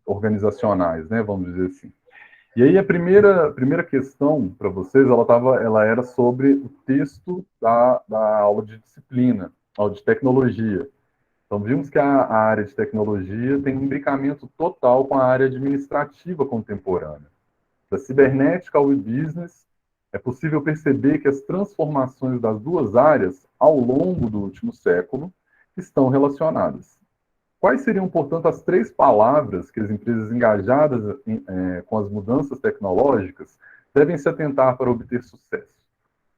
organizacionais, né, vamos dizer assim. E aí a primeira questão para vocês, ela era sobre o texto da aula de disciplina, aula de tecnologia. Então vimos que a área de tecnologia tem um imbricamento total com a área administrativa contemporânea. Da cibernética ao e-business, é possível perceber que as transformações das duas áreas ao longo do último século estão relacionadas. Quais seriam, portanto, as três palavras que as empresas engajadas com as mudanças tecnológicas devem se atentar para obter sucesso?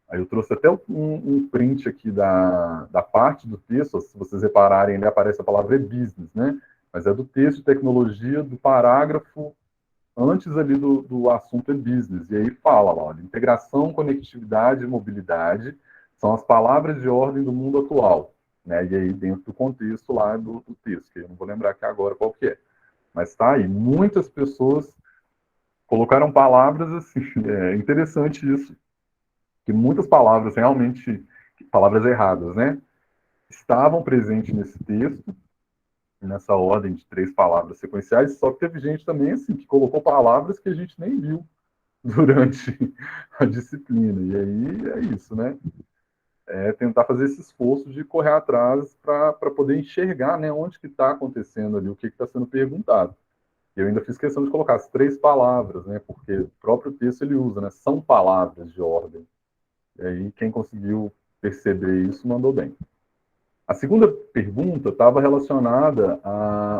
Aí eu trouxe até um print aqui da parte do texto, se vocês repararem, ali aparece a palavra business, né? Mas é do texto de tecnologia, do parágrafo antes ali do assunto é business. E aí fala lá, olha, integração, conectividade e mobilidade são as palavras de ordem do mundo atual. Né? E aí dentro do contexto lá do texto, que eu não vou lembrar aqui agora qual que é. Mas está aí, muitas pessoas colocaram palavras assim, é interessante isso, que muitas palavras realmente, palavras erradas, né? Estavam presentes nesse texto, nessa ordem de três palavras sequenciais, só que teve gente também assim, que colocou palavras que a gente nem viu durante a disciplina. E aí é isso, né? É tentar fazer esse esforço de correr atrás para poder enxergar, né, onde que está acontecendo ali, o que está sendo perguntado. Eu ainda fiz questão de colocar as três palavras, né, porque o próprio texto ele usa, né, são palavras de ordem. E aí quem conseguiu perceber isso mandou bem. A segunda pergunta estava relacionada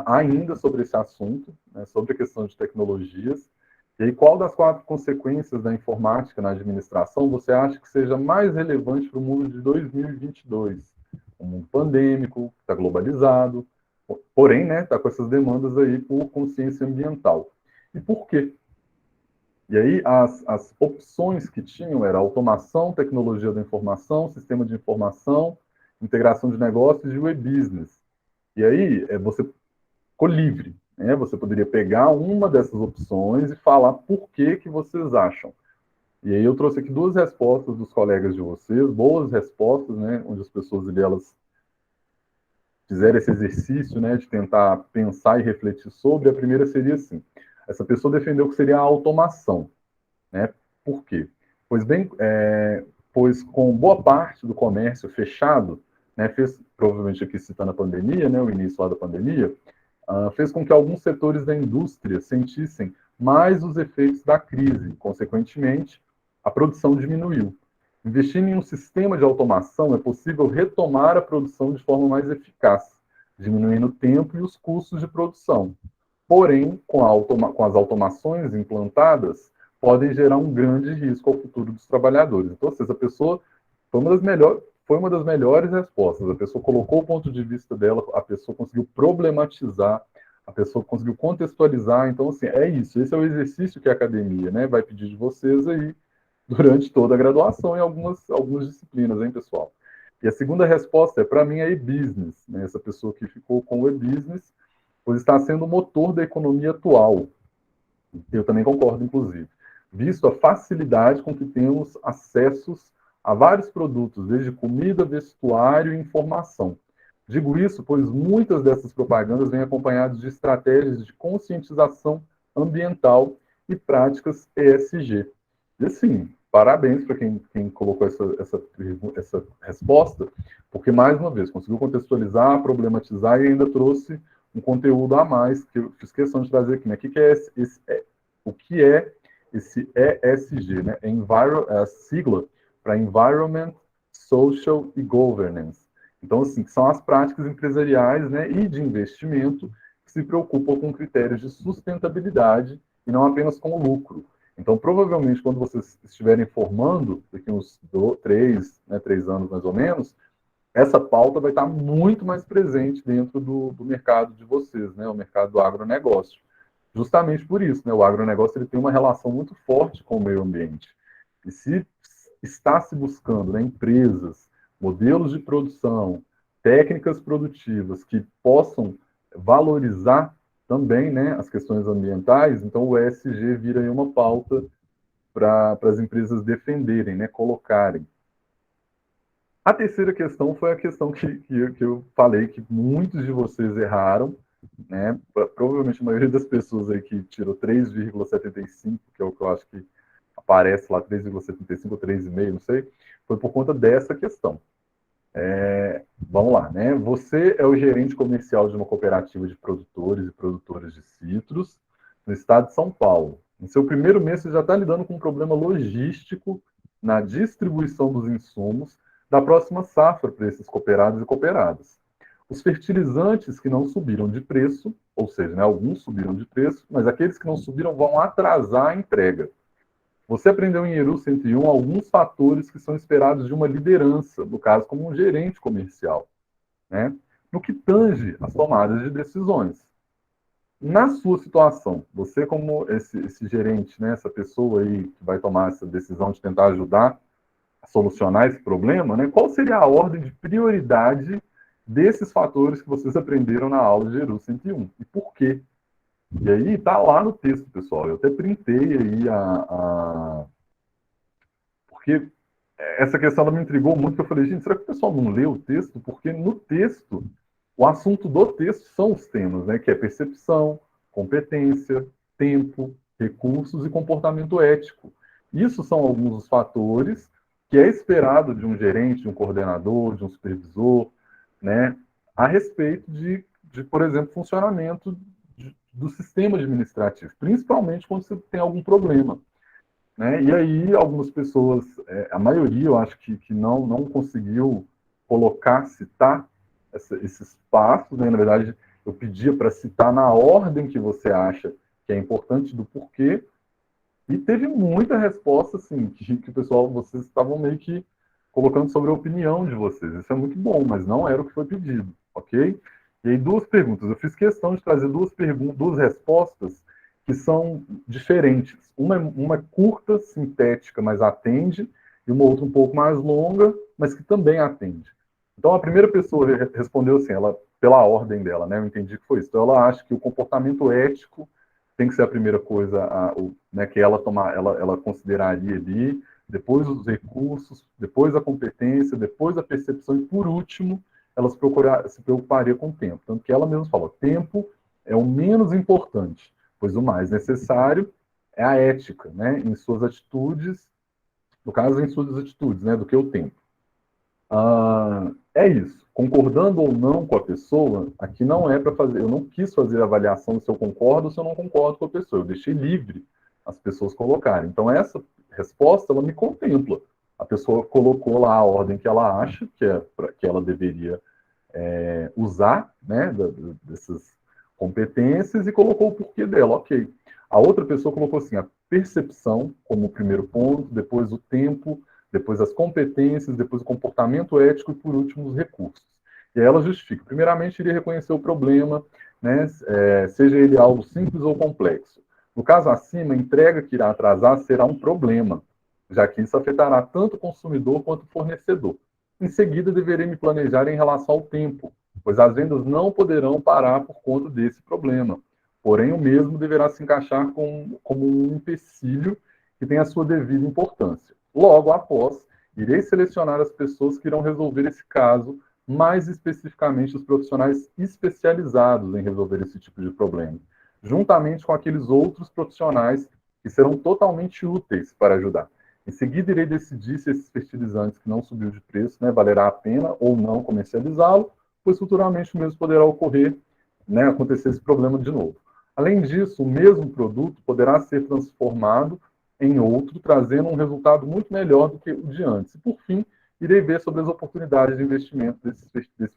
ainda sobre esse assunto, né, sobre a questão de tecnologias. E aí, qual das quatro consequências da informática na administração você acha que seja mais relevante para o mundo de 2022? Um mundo pandêmico, que está globalizado, porém, né, está com essas demandas aí por consciência ambiental. E por quê? E aí, as opções que tinham era automação, tecnologia da informação, sistema de informação, integração de negócios e o e-business. E aí, você ficou livre, né? Você poderia pegar uma dessas opções e falar por que que vocês acham. E aí eu trouxe aqui duas respostas dos colegas de vocês, boas respostas, né? Onde as pessoas ali, elas fizeram esse exercício, né? De tentar pensar e refletir sobre. A primeira seria assim, essa pessoa defendeu que seria a automação. Né? Por quê? Pois com boa parte do comércio fechado, né, provavelmente aqui citando a pandemia, né, o início lá da pandemia, fez com que alguns setores da indústria sentissem mais os efeitos da crise. Consequentemente, a produção diminuiu. Investindo em um sistema de automação, é possível retomar a produção de forma mais eficaz, diminuindo o tempo e os custos de produção. Porém, com as automações implantadas, podem gerar um grande risco ao futuro dos trabalhadores. Então, ou seja, a pessoa foi uma das melhores respostas. A pessoa colocou o ponto de vista dela, a pessoa conseguiu problematizar, a pessoa conseguiu contextualizar. Então, assim, é isso. Esse é o exercício que a academia, né, vai pedir de vocês aí durante toda a graduação em algumas disciplinas, hein, pessoal? E a segunda resposta é, para mim, é e-business. Né? Essa pessoa que ficou com o e-business, pois está sendo o motor da economia atual. Eu também concordo, inclusive. Visto a facilidade com que temos acessos a vários produtos, desde comida, vestuário e informação. Digo isso pois muitas dessas propagandas vêm acompanhadas de estratégias de conscientização ambiental e práticas ESG. E assim, parabéns para quem colocou essa resposta, porque, mais uma vez, conseguiu contextualizar, problematizar e ainda trouxe um conteúdo a mais que eu fiz questão de trazer aqui. Né? O que é esse ESG? Né? É a sigla para Environment, Social e Governance. Então, assim, são as práticas empresariais, né, e de investimento que se preocupam com critérios de sustentabilidade e não apenas com o lucro. Então, provavelmente, quando vocês estiverem formando, daqui uns 3 anos mais ou menos, essa pauta vai estar muito mais presente dentro do mercado de vocês, né, o mercado do agronegócio. Justamente por isso, né, o agronegócio ele tem uma relação muito forte com o meio ambiente. E se está se buscando, né, empresas, modelos de produção, técnicas produtivas que possam valorizar também, né, as questões ambientais, então o ESG vira aí uma pauta para as empresas defenderem, né, colocarem. A terceira questão foi a questão que eu falei que muitos de vocês erraram, né? Provavelmente a maioria das pessoas aí que tirou 3,75, que é o que eu acho que aparece lá, 3,75 ou 3,5, não sei, foi por conta dessa questão. Vamos lá, né? Você é o gerente comercial de uma cooperativa de produtores e produtoras de citros no estado de São Paulo. No seu primeiro mês, você já está lidando com um problema logístico na distribuição dos insumos da próxima safra para esses cooperados e cooperadas. Os fertilizantes que não subiram de preço, ou seja, né, alguns subiram de preço, mas aqueles que não subiram vão atrasar a entrega. Você aprendeu em Eru 101 alguns fatores que são esperados de uma liderança, no caso, como um gerente comercial, né? No que tange as tomadas de decisões. Na sua situação, você como esse gerente, né, essa pessoa aí que vai tomar essa decisão de tentar ajudar a solucionar esse problema, né, qual seria a ordem de prioridade desses fatores que vocês aprenderam na aula de Eru 101? E por quê? E aí tá lá no texto, pessoal. Eu até printei aí porque essa questão ela me intrigou muito, eu falei, gente, será que o pessoal não lê o texto? Porque no texto, o assunto do texto são os temas, né? Que é percepção, competência, tempo, recursos e comportamento ético. Isso são alguns dos fatores que é esperado de um gerente, de um coordenador, de um supervisor, né? A respeito por exemplo, funcionamento do sistema administrativo, principalmente quando você tem algum problema. Né? E aí, algumas pessoas, a maioria, eu acho que não conseguiu colocar, citar esses passos, né? Na verdade, eu pedia para citar na ordem que você acha que é importante do porquê, e teve muita resposta, assim, que o pessoal, vocês estavam meio que colocando sobre a opinião de vocês. Isso é muito bom, mas não era o que foi pedido, ok? E aí, duas perguntas. Eu fiz questão de trazer duas respostas que são diferentes. Uma é curta, sintética, mas atende, e uma outra um pouco mais longa, mas que também atende. Então, a primeira pessoa respondeu assim, ela, pela ordem dela, né? Eu entendi que foi isso. Então, ela acha que o comportamento ético tem que ser a primeira coisa né, que ela consideraria ali, depois os recursos, depois a competência, depois a percepção e, por último, ela se preocuparia com o tempo. Tanto que ela mesma falou, tempo é o menos importante, pois o mais necessário é a ética, né, em suas atitudes, no caso, em suas atitudes, né, do que o tempo. É isso. Concordando ou não com a pessoa, aqui não é para fazer. Eu não quis fazer a avaliação se eu concordo ou se eu não concordo com a pessoa. Eu deixei livre as pessoas colocarem. Então, essa resposta, ela me contempla. A pessoa colocou lá a ordem que ela acha que ela deveria usar, né, dessas competências e colocou o porquê dela. Ok. A outra pessoa colocou assim, a percepção como o primeiro ponto, depois o tempo, depois as competências, depois o comportamento ético e, por último, os recursos. E aí ela justifica. Primeiramente, iria reconhecer o problema, né, seja ele algo simples ou complexo. No caso acima, a entrega que irá atrasar será um problema, já que isso afetará tanto o consumidor quanto o fornecedor. Em seguida, deverei me planejar em relação ao tempo, pois as vendas não poderão parar por conta desse problema. Porém, o mesmo deverá se encaixar como um empecilho que tem a sua devida importância. Logo após, irei selecionar as pessoas que irão resolver esse caso, mais especificamente os profissionais especializados em resolver esse tipo de problema, juntamente com aqueles outros profissionais que serão totalmente úteis para ajudar. Em seguida, irei decidir se esses fertilizantes que não subiu de preço, né, valerá a pena ou não comercializá-lo, pois futuramente o mesmo poderá ocorrer, né, acontecer esse problema de novo. Além disso, o mesmo produto poderá ser transformado em outro, trazendo um resultado muito melhor do que o de antes. E, por fim, irei ver sobre as oportunidades de investimento desse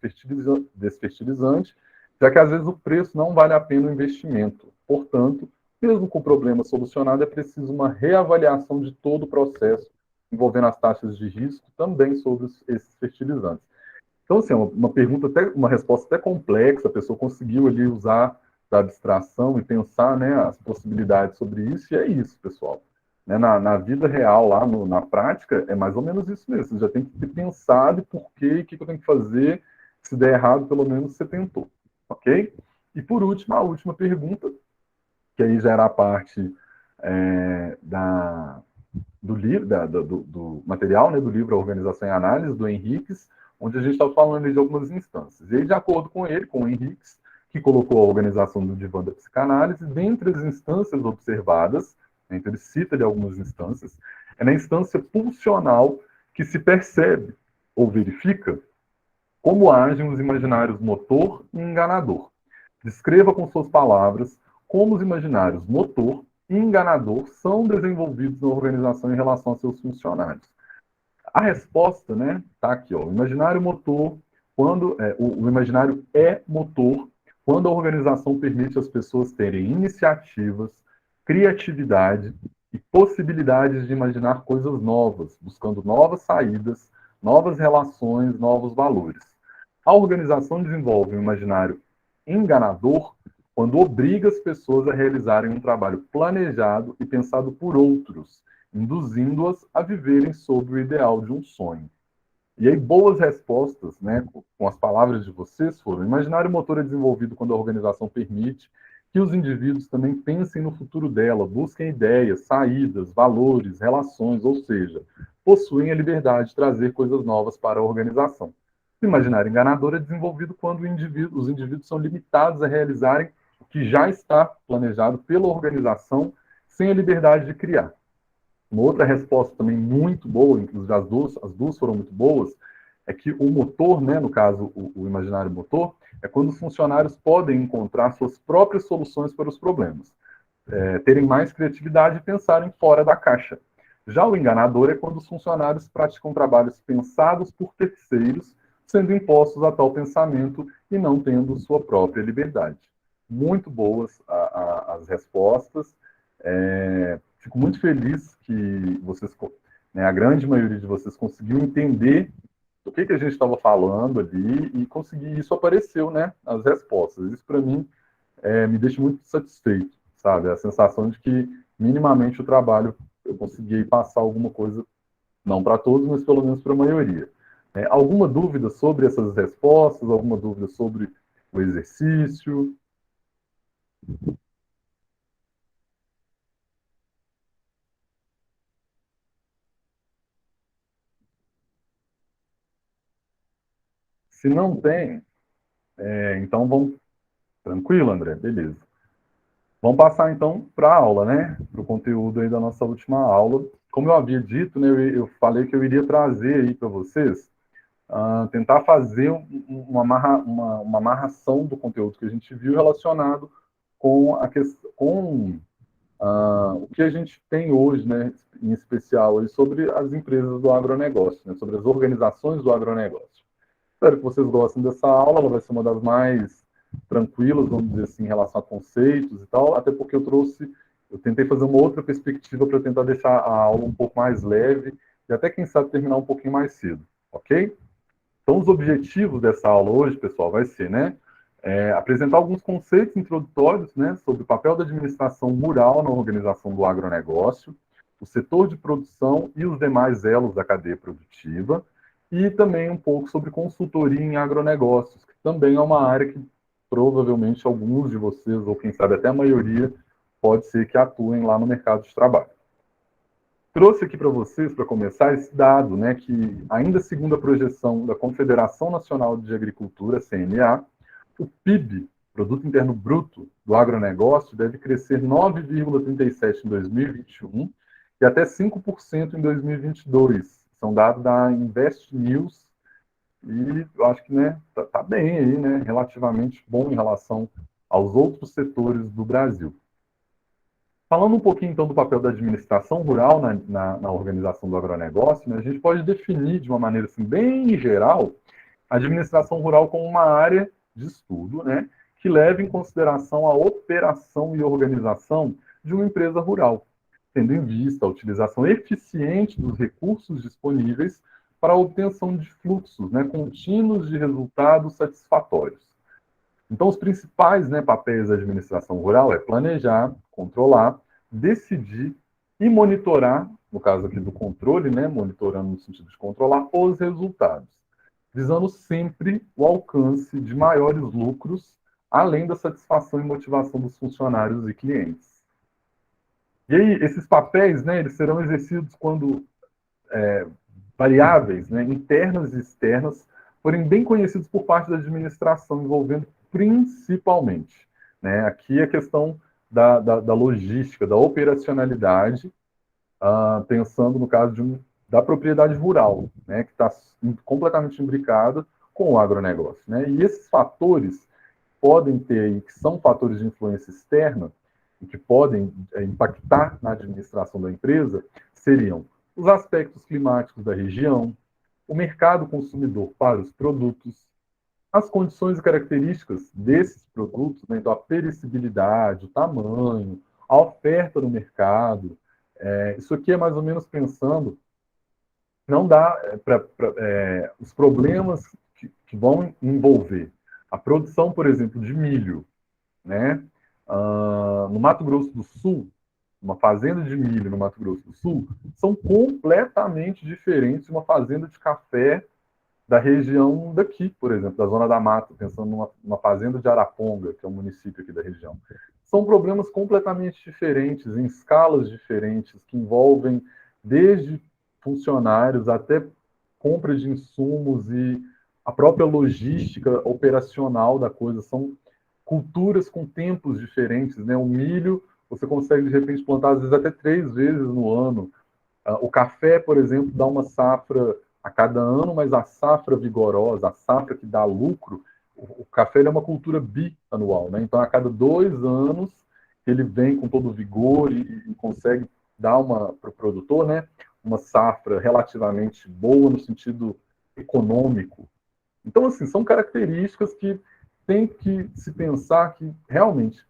fertilizante, já que às vezes o preço não vale a pena o investimento. Portanto, mesmo com o problema solucionado, é preciso uma reavaliação de todo o processo, envolvendo as taxas de risco também sobre esses fertilizantes. Então, assim, uma pergunta, uma resposta até complexa, a pessoa conseguiu ali usar da abstração e pensar, né, as possibilidades sobre isso, e é isso, pessoal. Né, na vida real, lá na prática, é mais ou menos isso mesmo. Você já tem que ter pensado por quê, o que eu tenho que fazer, se der errado, pelo menos você tentou, ok? E por último, a última pergunta, que aí já era a parte do livro, do material, né, do livro A Organização e Análise, do Henriques, onde a gente está falando de algumas instâncias. E aí, de acordo com ele, com o Henriques, que colocou a organização do divã da psicanálise dentre as instâncias observadas, então ele cita ali algumas instâncias, é na instância pulsional que se percebe ou verifica como agem os imaginários motor e enganador. Descreva com suas palavras como os imaginários motor e enganador são desenvolvidos na organização em relação a seus funcionários. A resposta, né, está aqui, ó. O imaginário motor, o imaginário é motor quando a organização permite às pessoas terem iniciativas, criatividade e possibilidades de imaginar coisas novas, buscando novas saídas, novas relações, novos valores. A organização desenvolve um imaginário enganador quando obriga as pessoas a realizarem um trabalho planejado e pensado por outros, induzindo-as a viverem sob o ideal de um sonho. E aí, boas respostas, né, com as palavras de vocês foram: o imaginário motor é desenvolvido quando a organização permite que os indivíduos também pensem no futuro dela, busquem ideias, saídas, valores, relações, ou seja, possuem a liberdade de trazer coisas novas para a organização. O imaginário enganador é desenvolvido quando os indivíduos são limitados a realizarem o que já está planejado pela organização sem a liberdade de criar. Uma outra resposta também muito boa, inclusive as duas foram muito boas, é que o motor, né, no caso o imaginário motor, é quando os funcionários podem encontrar suas próprias soluções para os problemas, terem mais criatividade e pensarem fora da caixa. Já o enganador é quando os funcionários praticam trabalhos pensados por terceiros, sendo impostos a tal pensamento e não tendo sua própria liberdade. Muito boas as respostas. Fico muito feliz que vocês, né, a grande maioria de vocês conseguiu entender do que a gente estava falando ali e conseguir isso apareceu, né, as respostas. Isso para mim me deixa muito satisfeito, sabe? A sensação de que minimamente o trabalho eu consegui passar alguma coisa, não para todos, mas pelo menos para a maioria. Alguma dúvida sobre essas respostas? Alguma dúvida sobre o exercício? Se não tem, então vamos. Tranquilo, André? Beleza. Vamos passar então para a aula, né? Para o conteúdo aí da nossa última aula. Como eu havia dito, né, eu falei que eu iria trazer aí para vocês, tentar fazer uma amarração do conteúdo que a gente viu relacionado com a questão, com o que a gente tem hoje, né, em especial aí, sobre as empresas do agronegócio, né, sobre as organizações do agronegócio. Espero que vocês gostem dessa aula, ela vai ser uma das mais tranquilas, vamos dizer assim, em relação a conceitos e tal, até porque eu tentei fazer uma outra perspectiva para tentar deixar a aula um pouco mais leve e até, quem sabe, terminar um pouquinho mais cedo, ok? Então, os objetivos dessa aula hoje, pessoal, vai ser, né, apresentar alguns conceitos introdutórios, né, sobre o papel da administração rural na organização do agronegócio, o setor de produção e os demais elos da cadeia produtiva, e também um pouco sobre consultoria em agronegócios, que também é uma área que provavelmente alguns de vocês, ou quem sabe até a maioria, pode ser que atuem lá no mercado de trabalho. Trouxe aqui para vocês, para começar, esse dado, né, que ainda segundo a projeção da Confederação Nacional de Agricultura, CNA, o PIB, Produto Interno Bruto, do agronegócio, deve crescer 9,37% em 2021 e até 5% em 2022. São dados da Invest News e eu acho que, né, tá bem aí, né, relativamente bom em relação aos outros setores do Brasil. Falando um pouquinho, então, do papel da administração rural na organização do agronegócio, né, a gente pode definir, de uma maneira assim, bem geral, a administração rural como uma área de estudo, né, que leva em consideração a operação e organização de uma empresa rural, tendo em vista a utilização eficiente dos recursos disponíveis para a obtenção de fluxos, né, contínuos de resultados satisfatórios. Então, os principais, né, papéis da administração rural é planejar, controlar, decidir e monitorar, no caso aqui do controle, né, monitorando no sentido de controlar os resultados, visando sempre o alcance de maiores lucros, além da satisfação e motivação dos funcionários e clientes. E aí, esses papéis, né, eles serão exercidos quando variáveis, né, internas e externas, forem bem conhecidos por parte da administração, envolvendo principalmente. Né? Aqui a questão da logística, da operacionalidade, pensando no caso da propriedade rural, né, que está completamente imbricada com o agronegócio. Né? E esses fatores podem ter, que são fatores de influência externa, e que podem impactar na administração da empresa, seriam os aspectos climáticos da região, o mercado consumidor para os produtos, as condições e características desses produtos, né, então a perecibilidade, o tamanho, a oferta no mercado. Isso aqui é mais ou menos pensando, não dá para os problemas que vão envolver a produção, por exemplo, de milho, né? No Mato Grosso do Sul, uma fazenda de milho no Mato Grosso do Sul, são completamente diferentes de uma fazenda de café da região daqui, por exemplo, da Zona da Mata, pensando numa fazenda de Araponga, que é um município aqui da região. São problemas completamente diferentes, em escalas diferentes, que envolvem desde funcionários até compra de insumos e a própria logística operacional da coisa. São culturas com tempos diferentes, né? O milho, você consegue, de repente, plantar, às vezes, até 3 vezes no ano. O café, por exemplo, dá uma safra a cada ano, mas a safra vigorosa, a safra que dá lucro, o café é uma cultura bianual, né? Então, a cada 2 anos, ele vem com todo o vigor e consegue dar para o produtor, né, uma safra relativamente boa no sentido econômico. Então, assim, são características que tem que se pensar que, realmente,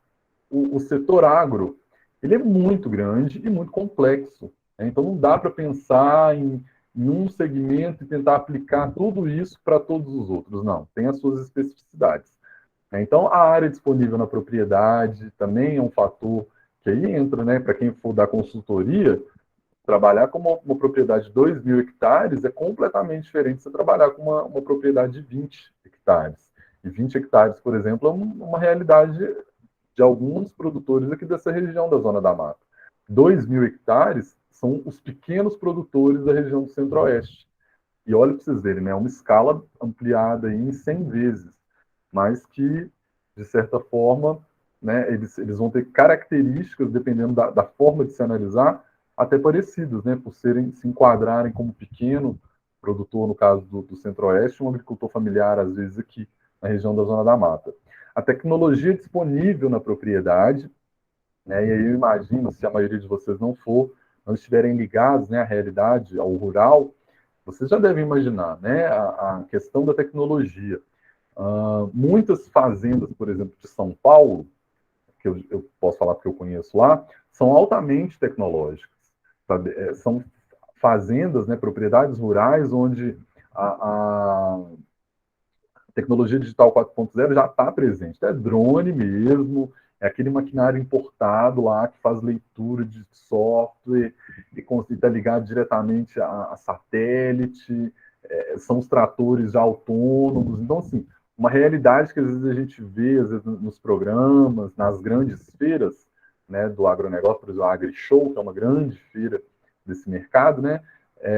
o setor agro, ele é muito grande e muito complexo. Né? Então, não dá para pensar em um segmento e tentar aplicar tudo isso para todos os outros. Não, tem as suas especificidades. Né? Então, a área disponível na propriedade também é um fator que aí entra, né, para quem for dar consultoria, trabalhar com uma propriedade de 2.000 hectares é completamente diferente de você trabalhar com uma propriedade de 20 hectares. E 20 hectares, por exemplo, é uma realidade de alguns produtores aqui dessa região da Zona da Mata. 2.000 hectares são os pequenos produtores da região do Centro-Oeste. E olha para vocês verem, né, uma escala ampliada em 100 vezes, mas que, de certa forma, né, eles vão ter características, dependendo da forma de se analisar, até parecidas, né, por se enquadrarem como pequeno produtor, no caso do Centro-Oeste, um agricultor familiar, às vezes, aqui na região da Zona da Mata. A tecnologia disponível na propriedade, né, e aí eu imagino, se a maioria de vocês não estiverem ligados, né, à realidade, ao rural, vocês já devem imaginar, né, a questão da tecnologia. Muitas fazendas, por exemplo, de São Paulo, que eu posso falar porque eu conheço lá, são altamente tecnológicas. Sabe? São fazendas, né, propriedades rurais, onde a tecnologia digital 4.0 já está presente. É drone mesmo, é aquele maquinário importado lá que faz leitura de software e está ligado diretamente a satélite, são os tratores já autônomos. Então, assim, uma realidade que às vezes a gente vê às vezes, nos programas, nas grandes feiras, né, do agronegócio, por exemplo, a AgriShow, que é uma grande feira desse mercado, né,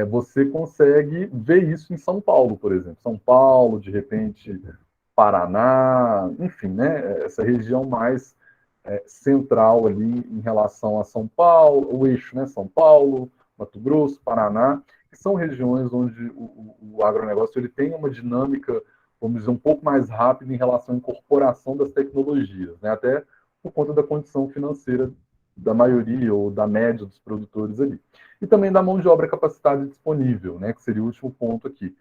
você consegue ver isso em São Paulo, por exemplo. São Paulo, de repente, Paraná, enfim, né, essa região mais central ali em relação a São Paulo, o eixo, né, São Paulo, Mato Grosso, Paraná, que são regiões onde o agronegócio ele tem uma dinâmica, vamos dizer, um pouco mais rápida em relação à incorporação das tecnologias, né, até por conta da condição financeira da maioria ou da média dos produtores ali. E também da mão de obra capacitada disponível, né, que seria o último ponto aqui.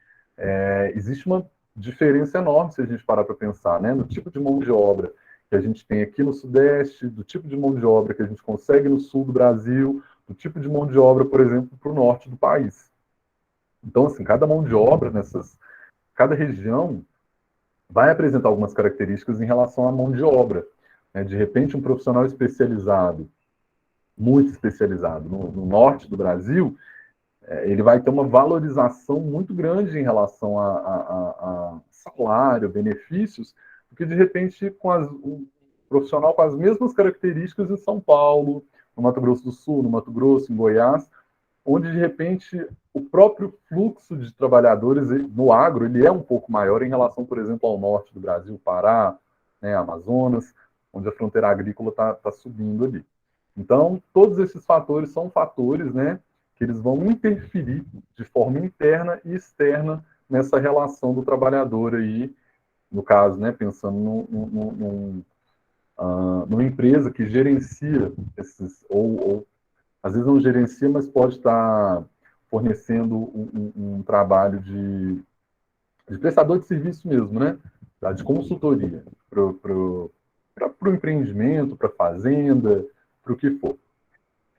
Existe uma diferença enorme se a gente parar para pensar, né, no tipo de mão de obra que a gente tem aqui no Sudeste, do tipo de mão de obra que a gente consegue no Sul do Brasil, do tipo de mão de obra, por exemplo, para o Norte do país. Então, assim, cada mão de obra cada região vai apresentar algumas características em relação à mão de obra. Né? De repente, um profissional especializado, muito especializado, no Norte do Brasil, ele vai ter uma valorização muito grande em relação a salário, benefícios, porque de repente um profissional com as mesmas características em São Paulo, no Mato Grosso do Sul, no Mato Grosso, em Goiás, onde de repente o próprio fluxo de trabalhadores no agro ele é um pouco maior em relação, por exemplo, ao norte do Brasil, Pará, né, Amazonas, onde a fronteira agrícola está subindo ali. Então, todos esses fatores são fatores, né, que eles vão interferir de forma interna e externa nessa relação do trabalhador aí, no caso, né, pensando numa empresa que gerencia esses, ou às vezes não gerencia, mas pode estar fornecendo um trabalho de prestador de serviço mesmo, né, de consultoria para o empreendimento, para a fazenda, para o que for.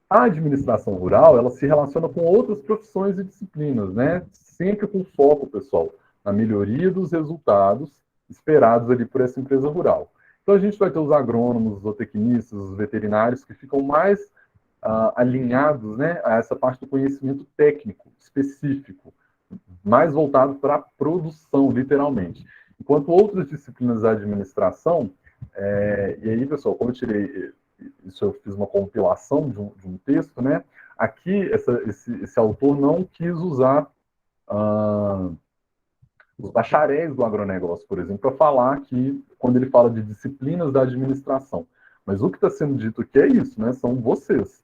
A administração rural, ela se relaciona com outras profissões e disciplinas, né? Sempre com foco, pessoal, na melhoria dos resultados esperados ali por essa empresa rural. Então, a gente vai ter os agrônomos, os zootecnistas, os veterinários, que ficam mais alinhados, né, a essa parte do conhecimento técnico específico, mais voltado para a produção, literalmente. Enquanto outras disciplinas da administração, e aí, pessoal, como eu tirei isso, eu fiz uma compilação de um texto, né? Aqui, esse autor não quis usar os bacharéis do agronegócio, por exemplo, para falar que, quando ele fala de disciplinas da administração. Mas o que está sendo dito aqui é isso, né? São vocês.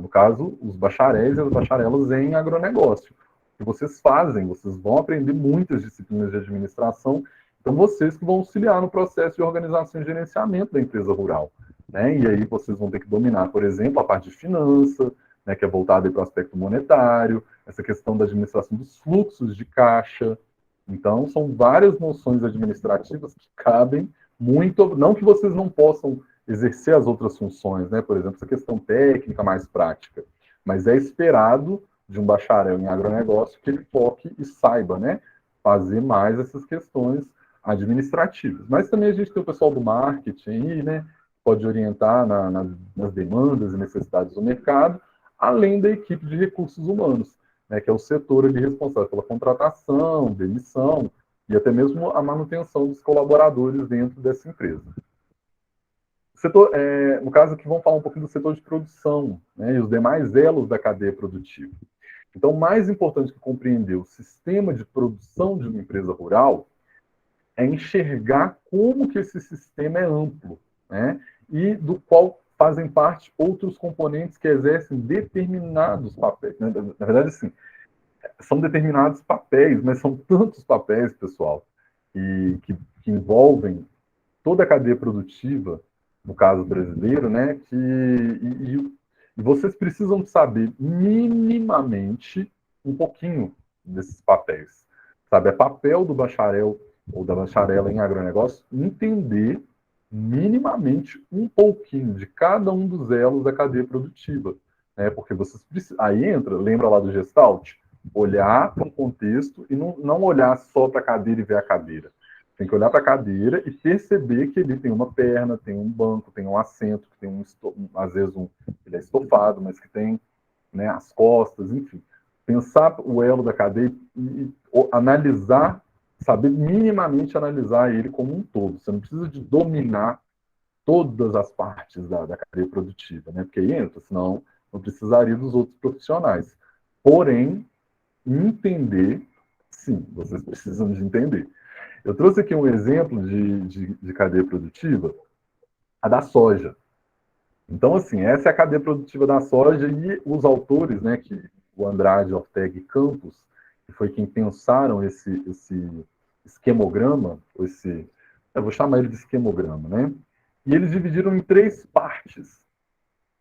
No caso, os bacharéis e as bacharelas em agronegócio. O que vocês fazem, vocês vão aprender muitas disciplinas de administração, então vocês que vão auxiliar no processo de organização e gerenciamento da empresa rural. Né? E aí vocês vão ter que dominar, por exemplo, a parte de finança, né, que é voltada para o aspecto monetário, essa questão da administração dos fluxos de caixa. Então, são várias noções administrativas que cabem muito, não que vocês não possam exercer as outras funções, né? Por exemplo, essa questão técnica mais prática, mas é esperado de um bacharel em agronegócio que ele foque e saiba, né, fazer mais essas questões administrativas. Mas também a gente tem o pessoal do marketing aí, né, pode orientar nas demandas e necessidades do mercado, além da equipe de recursos humanos, né, que é o setor ali responsável pela contratação, demissão e até mesmo a manutenção dos colaboradores dentro dessa empresa. Setor, no caso aqui, vamos falar um pouquinho do setor de produção, né, e os demais elos da cadeia produtiva. Então, mais importante que compreender o sistema de produção de uma empresa rural é enxergar como que esse sistema é amplo, né, e do qual fazem parte outros componentes que exercem determinados papéis. Né? Na verdade, assim, são determinados papéis, mas são tantos papéis, pessoal, que envolvem toda a cadeia produtiva, no caso brasileiro, né, e vocês precisam saber minimamente um pouquinho desses papéis. Sabe, é papel do bacharel ou da bacharela em agronegócio entender minimamente um pouquinho de cada um dos elos da cadeia produtiva, né? Porque vocês precisam, aí entra, lembra lá do Gestalt, olhar para um contexto e não olhar só para a cadeira e ver a cadeira. Tem que olhar para a cadeira e perceber que ele tem uma perna, tem um banco, tem um assento, que tem às vezes ele é estofado, mas que tem, né, as costas, enfim. Pensar o elo da cadeia e analisar, saber minimamente analisar ele como um todo. Você não precisa de dominar todas as partes da cadeia produtiva, né? Porque aí entra, senão não precisaria dos outros profissionais. Porém, entender, sim, vocês precisam de entender. Eu trouxe aqui um exemplo de cadeia produtiva, a da soja. Então, assim, essa é a cadeia produtiva da soja e os autores, né, que o Andrade, Ortega e Campos, que foi quem pensaram esse esquemograma, eu vou chamar ele de esquemograma, né? E eles dividiram em 3 partes,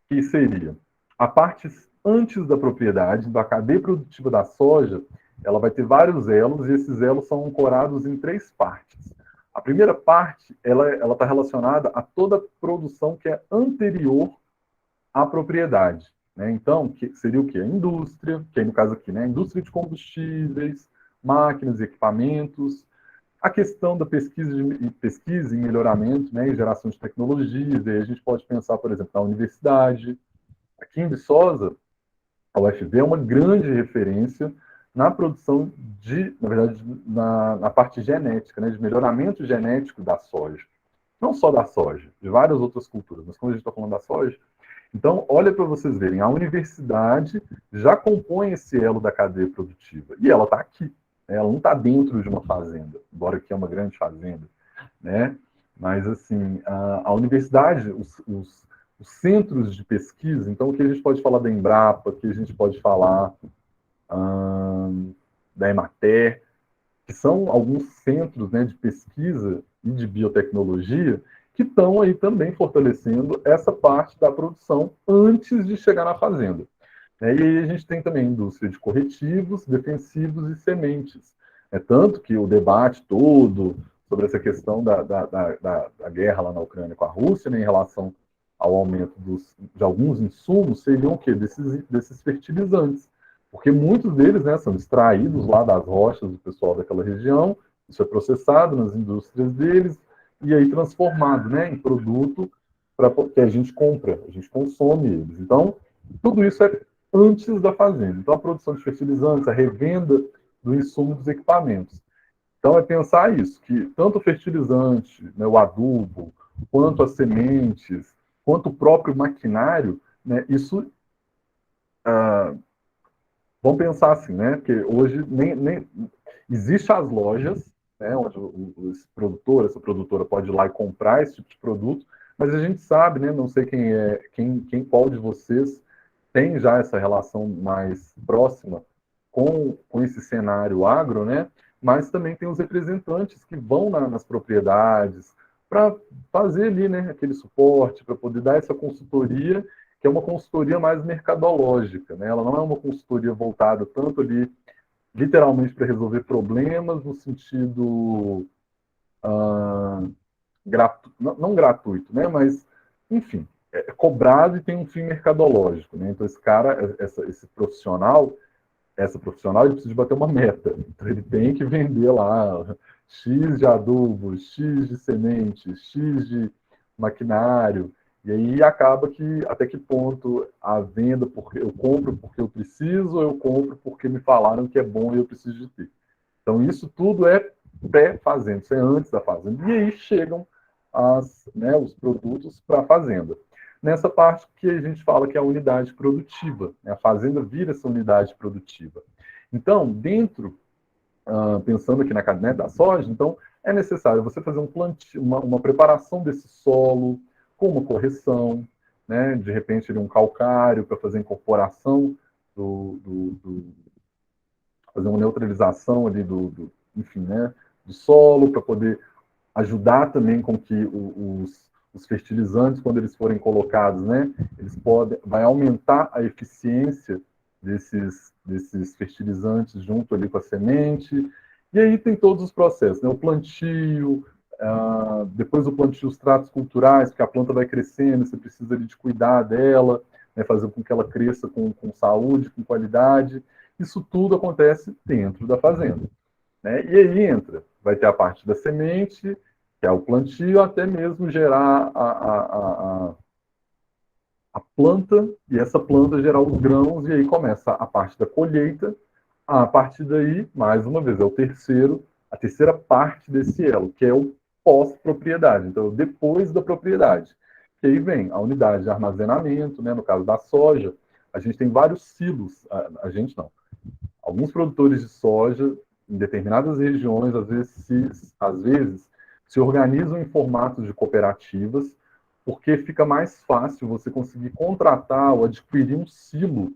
que seria a parte antes da propriedade, da cadeia produtiva da soja, ela vai ter vários elos, e esses elos são ancorados em 3 partes. A primeira parte, ela está relacionada a toda a produção que é anterior à propriedade. Né? Então, seria o quê? A indústria, que aí no caso aqui, né? A indústria de combustíveis, máquinas e equipamentos, a questão da pesquisa e melhoramento, né? E geração de tecnologias, e aí a gente pode pensar, por exemplo, na universidade. Aqui em Viçosa, a UFV é uma grande referência na produção na verdade, na parte genética, né, de melhoramento genético da soja. Não só da soja, de várias outras culturas, mas como a gente está falando da soja, então, olha para vocês verem, a universidade já compõe esse elo da cadeia produtiva, e ela está aqui, né, ela não está dentro de uma fazenda, embora aqui é uma grande fazenda, né? Mas, assim, a universidade, os centros de pesquisa, então, o que a gente pode falar da Embrapa, o que a gente pode falar da Emater, que são alguns centros, né, de pesquisa e de biotecnologia, que estão aí também fortalecendo essa parte da produção antes de chegar na fazenda. E aí a gente tem também a indústria de corretivos, defensivos e sementes. É tanto que o debate todo sobre essa questão da guerra lá na Ucrânia com a Rússia, né, em relação ao aumento de alguns insumos, seriam o quê? Desses fertilizantes. Porque muitos deles, né, são extraídos lá das rochas do pessoal daquela região, isso é processado nas indústrias deles, e aí transformado, né, em produto que a gente compra, a gente consome eles. Então, tudo isso é antes da fazenda. Então, a produção de fertilizantes, a revenda do insumo dos equipamentos. Então, é pensar isso, que tanto o fertilizante, né, o adubo, quanto as sementes, quanto o próprio maquinário, né, isso, vamos pensar assim, né, que hoje nem existem as lojas, né, onde esse produtor, essa produtora pode ir lá e comprar esse tipo de produto, mas a gente sabe, né, não sei qual de vocês tem já essa relação mais próxima com esse cenário agro, né? Mas também tem os representantes que vão nas propriedades para fazer ali, né, aquele suporte, para poder dar essa consultoria, que é uma consultoria mais mercadológica, né? Ela não é uma consultoria voltada tanto ali, literalmente, para resolver problemas no sentido não gratuito, né? Mas, enfim, é cobrado e tem um fim mercadológico, né? Então, esse cara, esse profissional, essa profissional, ele precisa de bater uma meta. Então, ele tem que vender lá X de adubo, X de semente, X de maquinário. E aí acaba que até que ponto a venda, porque eu compro porque eu preciso, ou eu compro porque me falaram que é bom e eu preciso de ter. Então, isso tudo é pré-fazenda, isso é antes da fazenda. E aí chegam os produtos para a fazenda. Nessa parte que a gente fala que é a unidade produtiva, né? A fazenda vira essa unidade produtiva. Então, pensando aqui na cadeia da soja, então é necessário você fazer um plantio, uma preparação desse solo, com uma correção, né? De repente um calcário para fazer a incorporação fazer uma neutralização ali enfim, né, do solo, para poder ajudar também com que os fertilizantes, quando eles forem colocados, né, vai aumentar a eficiência desses fertilizantes junto ali com a semente. E aí tem todos os processos, né, o plantio, depois do plantio, os tratos culturais, porque a planta vai crescendo, você precisa ali de cuidar dela, né, fazer com que ela cresça com saúde, com qualidade. Isso tudo acontece dentro da fazenda. Né? E aí vai ter a parte da semente, que é o plantio, até mesmo gerar a planta, e essa planta gerar os grãos, e aí começa a parte da colheita. A partir daí, mais uma vez, é a terceira parte desse elo, que é o pós-propriedade, então depois da propriedade. Que aí vem a unidade de armazenamento, né? No caso da soja, a gente tem vários silos, a gente não, alguns produtores de soja em determinadas regiões, às vezes se organizam em formatos de cooperativas, porque fica mais fácil você conseguir contratar ou adquirir um silo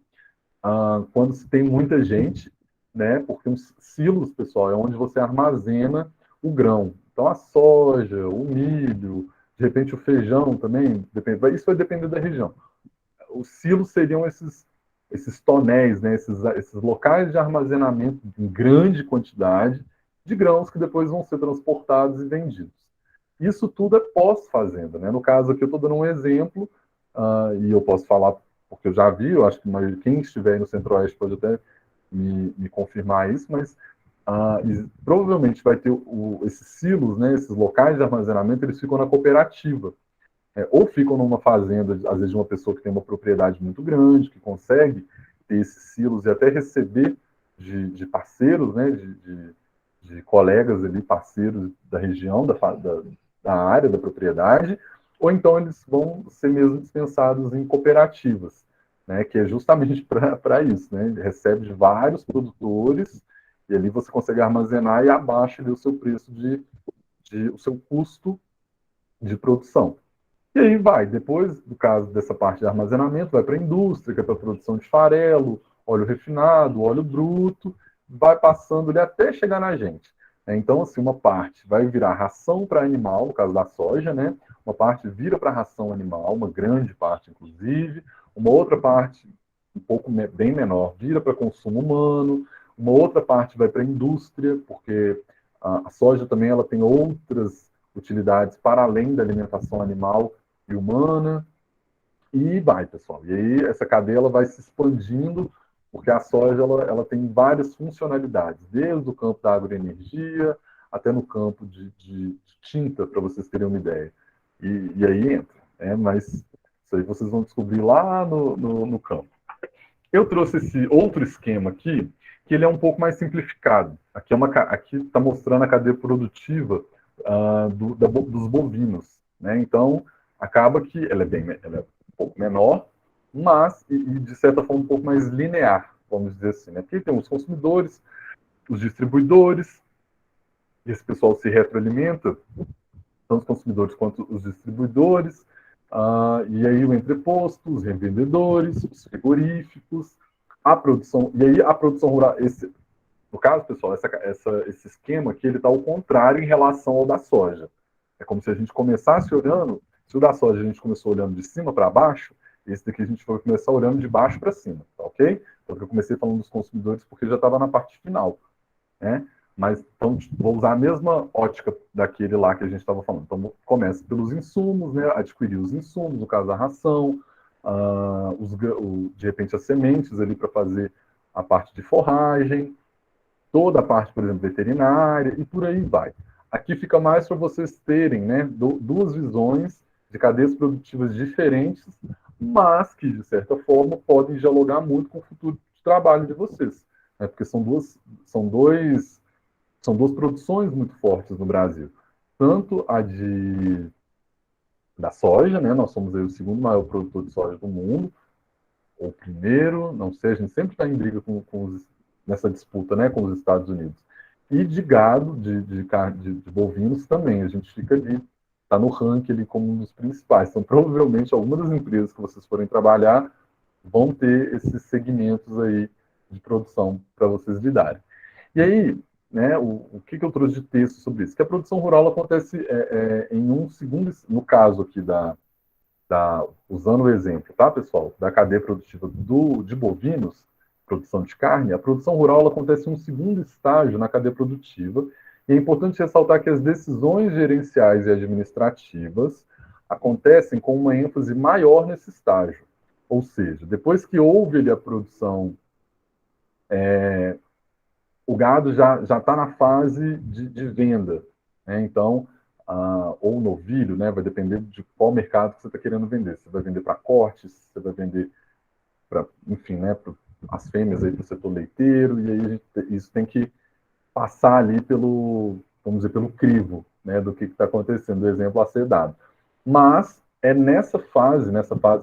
quando se tem muita gente, né? Porque os silos, pessoal, é onde você armazena o grão. Então, a soja, o milho, de repente o feijão também, isso vai depender da região. Os silos seriam esses tonéis, né? esses locais de armazenamento em grande quantidade de grãos que depois vão ser transportados e vendidos. Isso tudo é pós-fazenda. Né? No caso aqui, eu estou dando um exemplo, e eu posso falar porque eu já vi, eu acho que quem estiver aí no Centro-Oeste pode até me confirmar isso, mas provavelmente vai ter esses silos, né, esses locais de armazenamento, eles ficam na cooperativa ou ficam numa fazenda, às vezes de uma pessoa que tem uma propriedade muito grande, que consegue ter esses silos e até receber de parceiros, né, de colegas ali, parceiros da região, da área da propriedade, ou então eles vão ser mesmo dispensados em cooperativas, né, que é justamente para isso, né, ele recebe de vários produtores e ali você consegue armazenar e abaixa ali o seu preço o seu custo de produção. E aí vai, depois, do caso dessa parte de armazenamento, vai para a indústria, que é para a produção de farelo, óleo refinado, óleo bruto, vai passando ali até chegar na gente. Então, assim, uma parte vai virar ração para animal, no caso da soja, né? Uma parte vira para ração animal, uma grande parte, inclusive. Uma outra parte, um pouco bem menor, vira para consumo humano. Uma outra parte vai para a indústria, porque a soja também ela tem outras utilidades para além da alimentação animal e humana, e vai, pessoal. E aí essa cadeia ela vai se expandindo, porque a soja ela tem várias funcionalidades, desde o campo da agroenergia até no campo de tinta, para vocês terem uma ideia. E aí entra, né? Mas isso aí vocês vão descobrir lá no campo. Eu trouxe esse outro esquema aqui, que ele é um pouco mais simplificado. Aqui está mostrando a cadeia produtiva dos bovinos, né? Então, acaba que ela é um pouco menor, mas, de certa forma, um pouco mais linear, vamos dizer assim, né? Porque tem os consumidores, os distribuidores, e esse pessoal se retroalimenta, tanto os consumidores quanto os distribuidores, e aí o entreposto, os revendedores, os frigoríficos, a produção, e aí a produção rural, no caso, pessoal, esse esquema aqui, ele está ao contrário em relação ao da soja. É como se a gente começasse olhando, se o da soja a gente começou olhando de cima para baixo, esse daqui a gente vai começar olhando de baixo para cima, tá ok? Então, eu comecei falando dos consumidores porque já estava na parte final, né? Mas então vou usar a mesma ótica daquele lá que a gente estava falando. Então começa pelos insumos, né? Adquirir os insumos, no caso da ração, de repente as sementes ali para fazer a parte de forragem, toda a parte, por exemplo, veterinária e por aí vai. Aqui fica mais para vocês terem, né, duas visões de cadeias produtivas diferentes, mas que de certa forma podem dialogar muito com o futuro de trabalho de vocês, né? Porque são dois são duas produções muito fortes no Brasil. Tanto a da soja, né? Nós somos aí o segundo maior produtor de soja do mundo, ou primeiro, não sei, a gente sempre está em briga nessa disputa, né, com os Estados Unidos. E de gado, de bovinos também, a gente fica ali, está no ranking ali como um dos principais. Então, provavelmente, algumas das empresas que vocês forem trabalhar vão ter esses segmentos aí de produção para vocês lidarem. E aí, né, o que eu trouxe de texto sobre isso? Que a produção rural acontece em um segundo, no caso aqui usando o exemplo, tá, pessoal, da cadeia produtiva de bovinos, produção de carne, a produção rural ela acontece em um segundo estágio na cadeia produtiva, e é importante ressaltar que as decisões gerenciais e administrativas acontecem com uma ênfase maior nesse estágio. Ou seja, depois que houve ali a produção, o gado já está na fase de venda, né? Então, ou novilho, né? Vai depender de qual mercado que você está querendo vender. Você vai vender para cortes, você vai vender para, enfim, né? As fêmeas aí para o setor leiteiro, e aí isso tem que passar ali vamos dizer, pelo crivo, né? Do que está acontecendo, do exemplo a ser dado. Mas é nessa fase,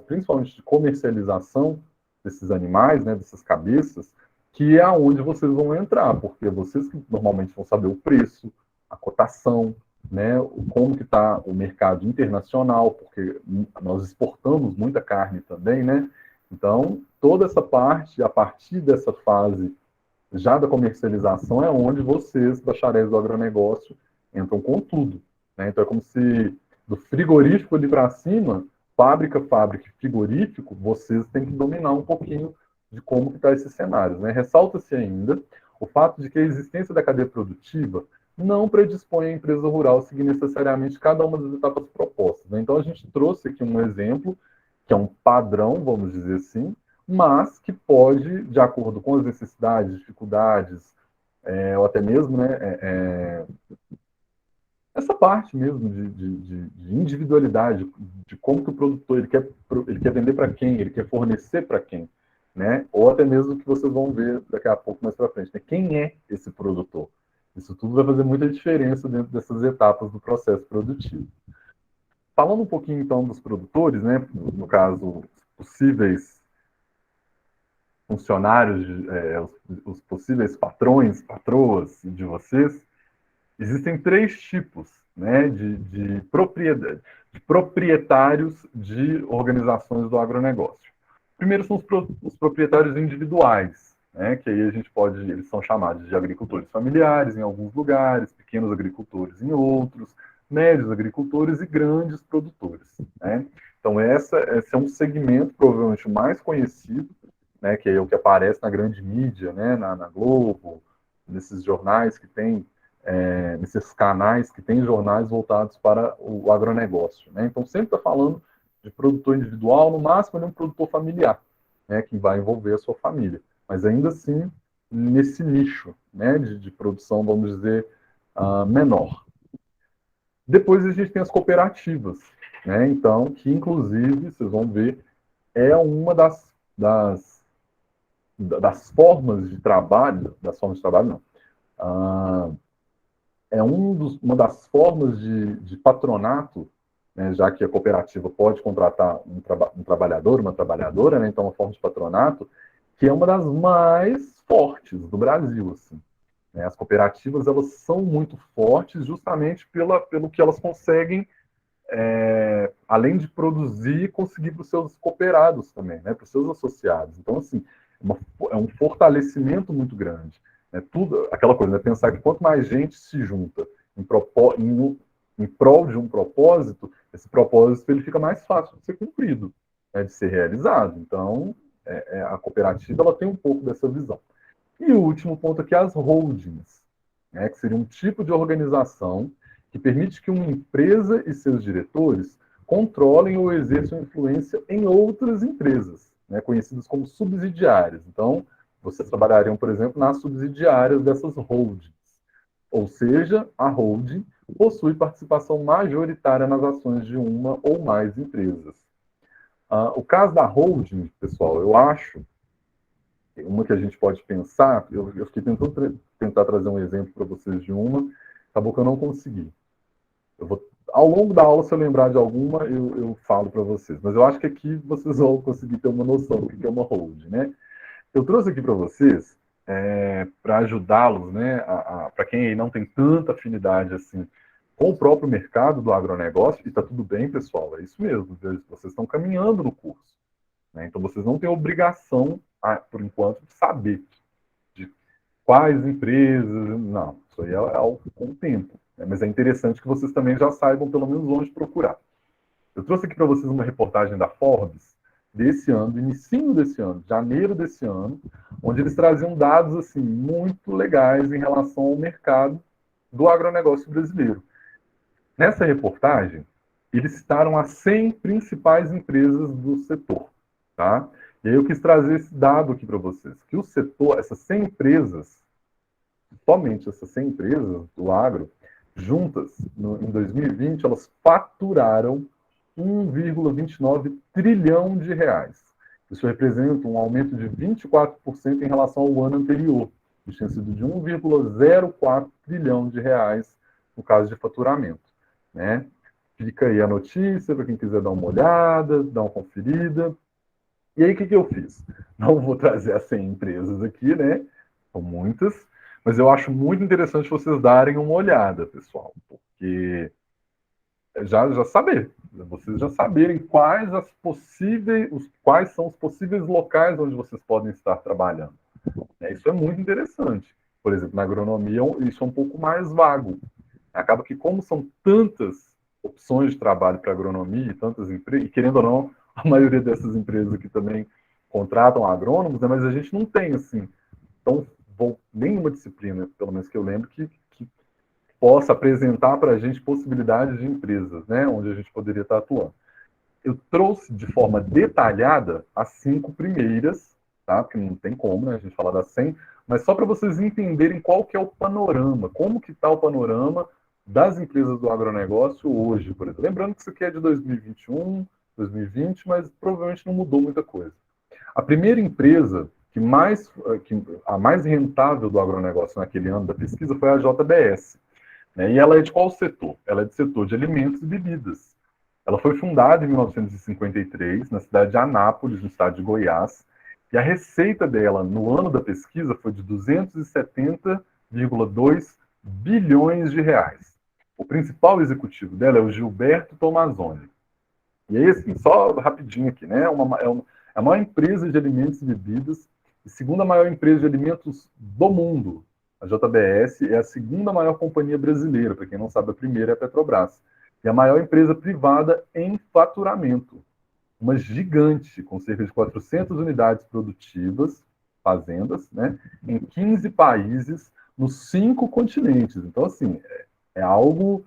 principalmente de comercialização desses animais, né? Dessas cabeças, que é aonde vocês vão entrar, porque vocês que normalmente vão saber o preço, a cotação, né, como que está o mercado internacional, porque nós exportamos muita carne também, né? Então, toda essa parte, a partir dessa fase já da comercialização, é onde vocês, bacharéis do agronegócio, entram com tudo, né? Então, é como se do frigorífico ali para cima, fábrica, frigorífico, vocês têm que dominar um pouquinho de como que está esses cenários, né? Ressalta-se ainda o fato de que a existência da cadeia produtiva não predispõe a empresa rural a seguir necessariamente cada uma das etapas propostas, né? Então, a gente trouxe aqui um exemplo, que é um padrão, vamos dizer assim, mas que pode, de acordo com as necessidades, dificuldades, ou até mesmo, né, essa parte mesmo de individualidade, de como que o produtor ele quer vender para quem, ele quer fornecer para quem, né? Ou até mesmo que vocês vão ver daqui a pouco mais para frente, né? Quem é esse produtor? Isso tudo vai fazer muita diferença dentro dessas etapas do processo produtivo. Falando um pouquinho então dos produtores, né? No caso, possíveis funcionários, os possíveis patrões, patroas de vocês, existem três tipos né, de proprietários de organizações do agronegócio. Primeiro são os proprietários individuais, né, que aí a gente pode, eles são chamados de agricultores familiares em alguns lugares, pequenos agricultores em outros, médios agricultores e grandes produtores, né? Então esse é um segmento provavelmente o mais conhecido, né, que é o que aparece na grande mídia, né, na Globo, nesses jornais que tem, nesses canais que tem jornais voltados para o agronegócio, né? Então sempre está falando de produtor individual, no máximo ele é um produtor familiar, né, que vai envolver a sua família, mas ainda assim nesse nicho, né, de produção, vamos dizer, menor. Depois a gente tem as cooperativas, né? Então, que inclusive, vocês vão ver, é uma das formas de trabalho, não, ah, é uma das formas de patronato, né, já que a cooperativa pode contratar um trabalhador, uma trabalhadora, né, então uma forma de patronato, que é uma das mais fortes do Brasil, assim. Né? As cooperativas, elas são muito fortes justamente pelo que elas conseguem, além de produzir, conseguir para os seus cooperados também, né, para os seus associados. Então, assim, é um fortalecimento muito grande. Né? Tudo, aquela coisa, né? Pensar que quanto mais gente se junta em prol de um propósito, esse propósito ele fica mais fácil de ser cumprido, né, de ser realizado. Então, a cooperativa ela tem um pouco dessa visão. E o último ponto aqui é as holdings, né, que seria um tipo de organização que permite que uma empresa e seus diretores controlem ou exerçam influência em outras empresas, né, conhecidas como subsidiárias. Então, vocês trabalhariam, por exemplo, nas subsidiárias dessas holdings. Ou seja, a holding possui participação majoritária nas ações de uma ou mais empresas. O caso da holding, pessoal, eu acho uma que a gente pode pensar, eu fiquei tentando tentar trazer um exemplo para vocês de uma, acabou que eu não consegui. Ao longo da aula, se eu lembrar de alguma, eu falo para vocês. Mas eu acho que aqui vocês vão conseguir ter uma noção do que é uma hold, né? Eu trouxe aqui para vocês, para ajudá-los, né, para quem não tem tanta afinidade assim com o próprio mercado do agronegócio, e está tudo bem, pessoal, é isso mesmo, vocês estão caminhando no curso. Né? Então, vocês não têm obrigação, por enquanto, de saber de quais empresas. Não, isso aí é algo com o tempo. Né? Mas é interessante que vocês também já saibam, pelo menos, onde procurar. Eu trouxe aqui para vocês uma reportagem da Forbes desse ano, do início desse ano, janeiro desse ano, onde eles traziam dados assim muito legais em relação ao mercado do agronegócio brasileiro. Nessa reportagem, eles citaram as 100 principais empresas do setor, tá? E aí eu quis trazer esse dado aqui para vocês, que o setor, essas 100 empresas, somente essas 100 empresas do agro, juntas, em 2020, elas faturaram 1,29 trilhão de reais. Isso representa um aumento de 24% em relação ao ano anterior, que tinha sido de 1,04 trilhão de reais no caso de faturamento. Né? Fica aí a notícia para quem quiser dar uma olhada, dar uma conferida. E aí, o que eu fiz? Não vou trazer as 100 empresas aqui, né? São muitas, mas eu acho muito interessante vocês darem uma olhada, pessoal, porque já saber, vocês já saberem quais são os possíveis locais onde vocês podem estar trabalhando. Isso é muito interessante. Por exemplo, na agronomia, isso é um pouco mais vago. Acaba que, como são tantas opções de trabalho para agronomia e tantas empresas, e querendo ou não, a maioria dessas empresas aqui também contratam agrônomos, né, mas a gente não tem, assim, nenhuma disciplina, pelo menos que eu lembro, que possa apresentar para a gente possibilidades de empresas, né, onde a gente poderia estar atuando. Eu trouxe de forma detalhada as 5 primeiras, tá? Porque não tem como, né, a gente falar das 100, mas só para vocês entenderem qual que é o panorama, como que está o panorama das empresas do agronegócio hoje, por exemplo. Lembrando que isso aqui é de 2021, 2020, mas provavelmente não mudou muita coisa. A primeira empresa a mais rentável do agronegócio naquele ano da pesquisa foi a JBS. Né? E ela é de qual setor? Ela é do setor de alimentos e bebidas. Ela foi fundada em 1953, na cidade de Anápolis, no estado de Goiás, e a receita dela no ano da pesquisa foi de 270,2 bilhões de reais. O principal executivo dela é o Gilberto Tomazoni. E aí, assim, só rapidinho aqui, né? É a maior empresa de alimentos e bebidas e segunda maior empresa de alimentos do mundo. A JBS é a segunda maior companhia brasileira, para quem não sabe, a primeira é a Petrobras. E a maior empresa privada em faturamento. Uma gigante, com cerca de 400 unidades produtivas, fazendas, né? Em 15 países, nos 5 continentes. Então, assim, é algo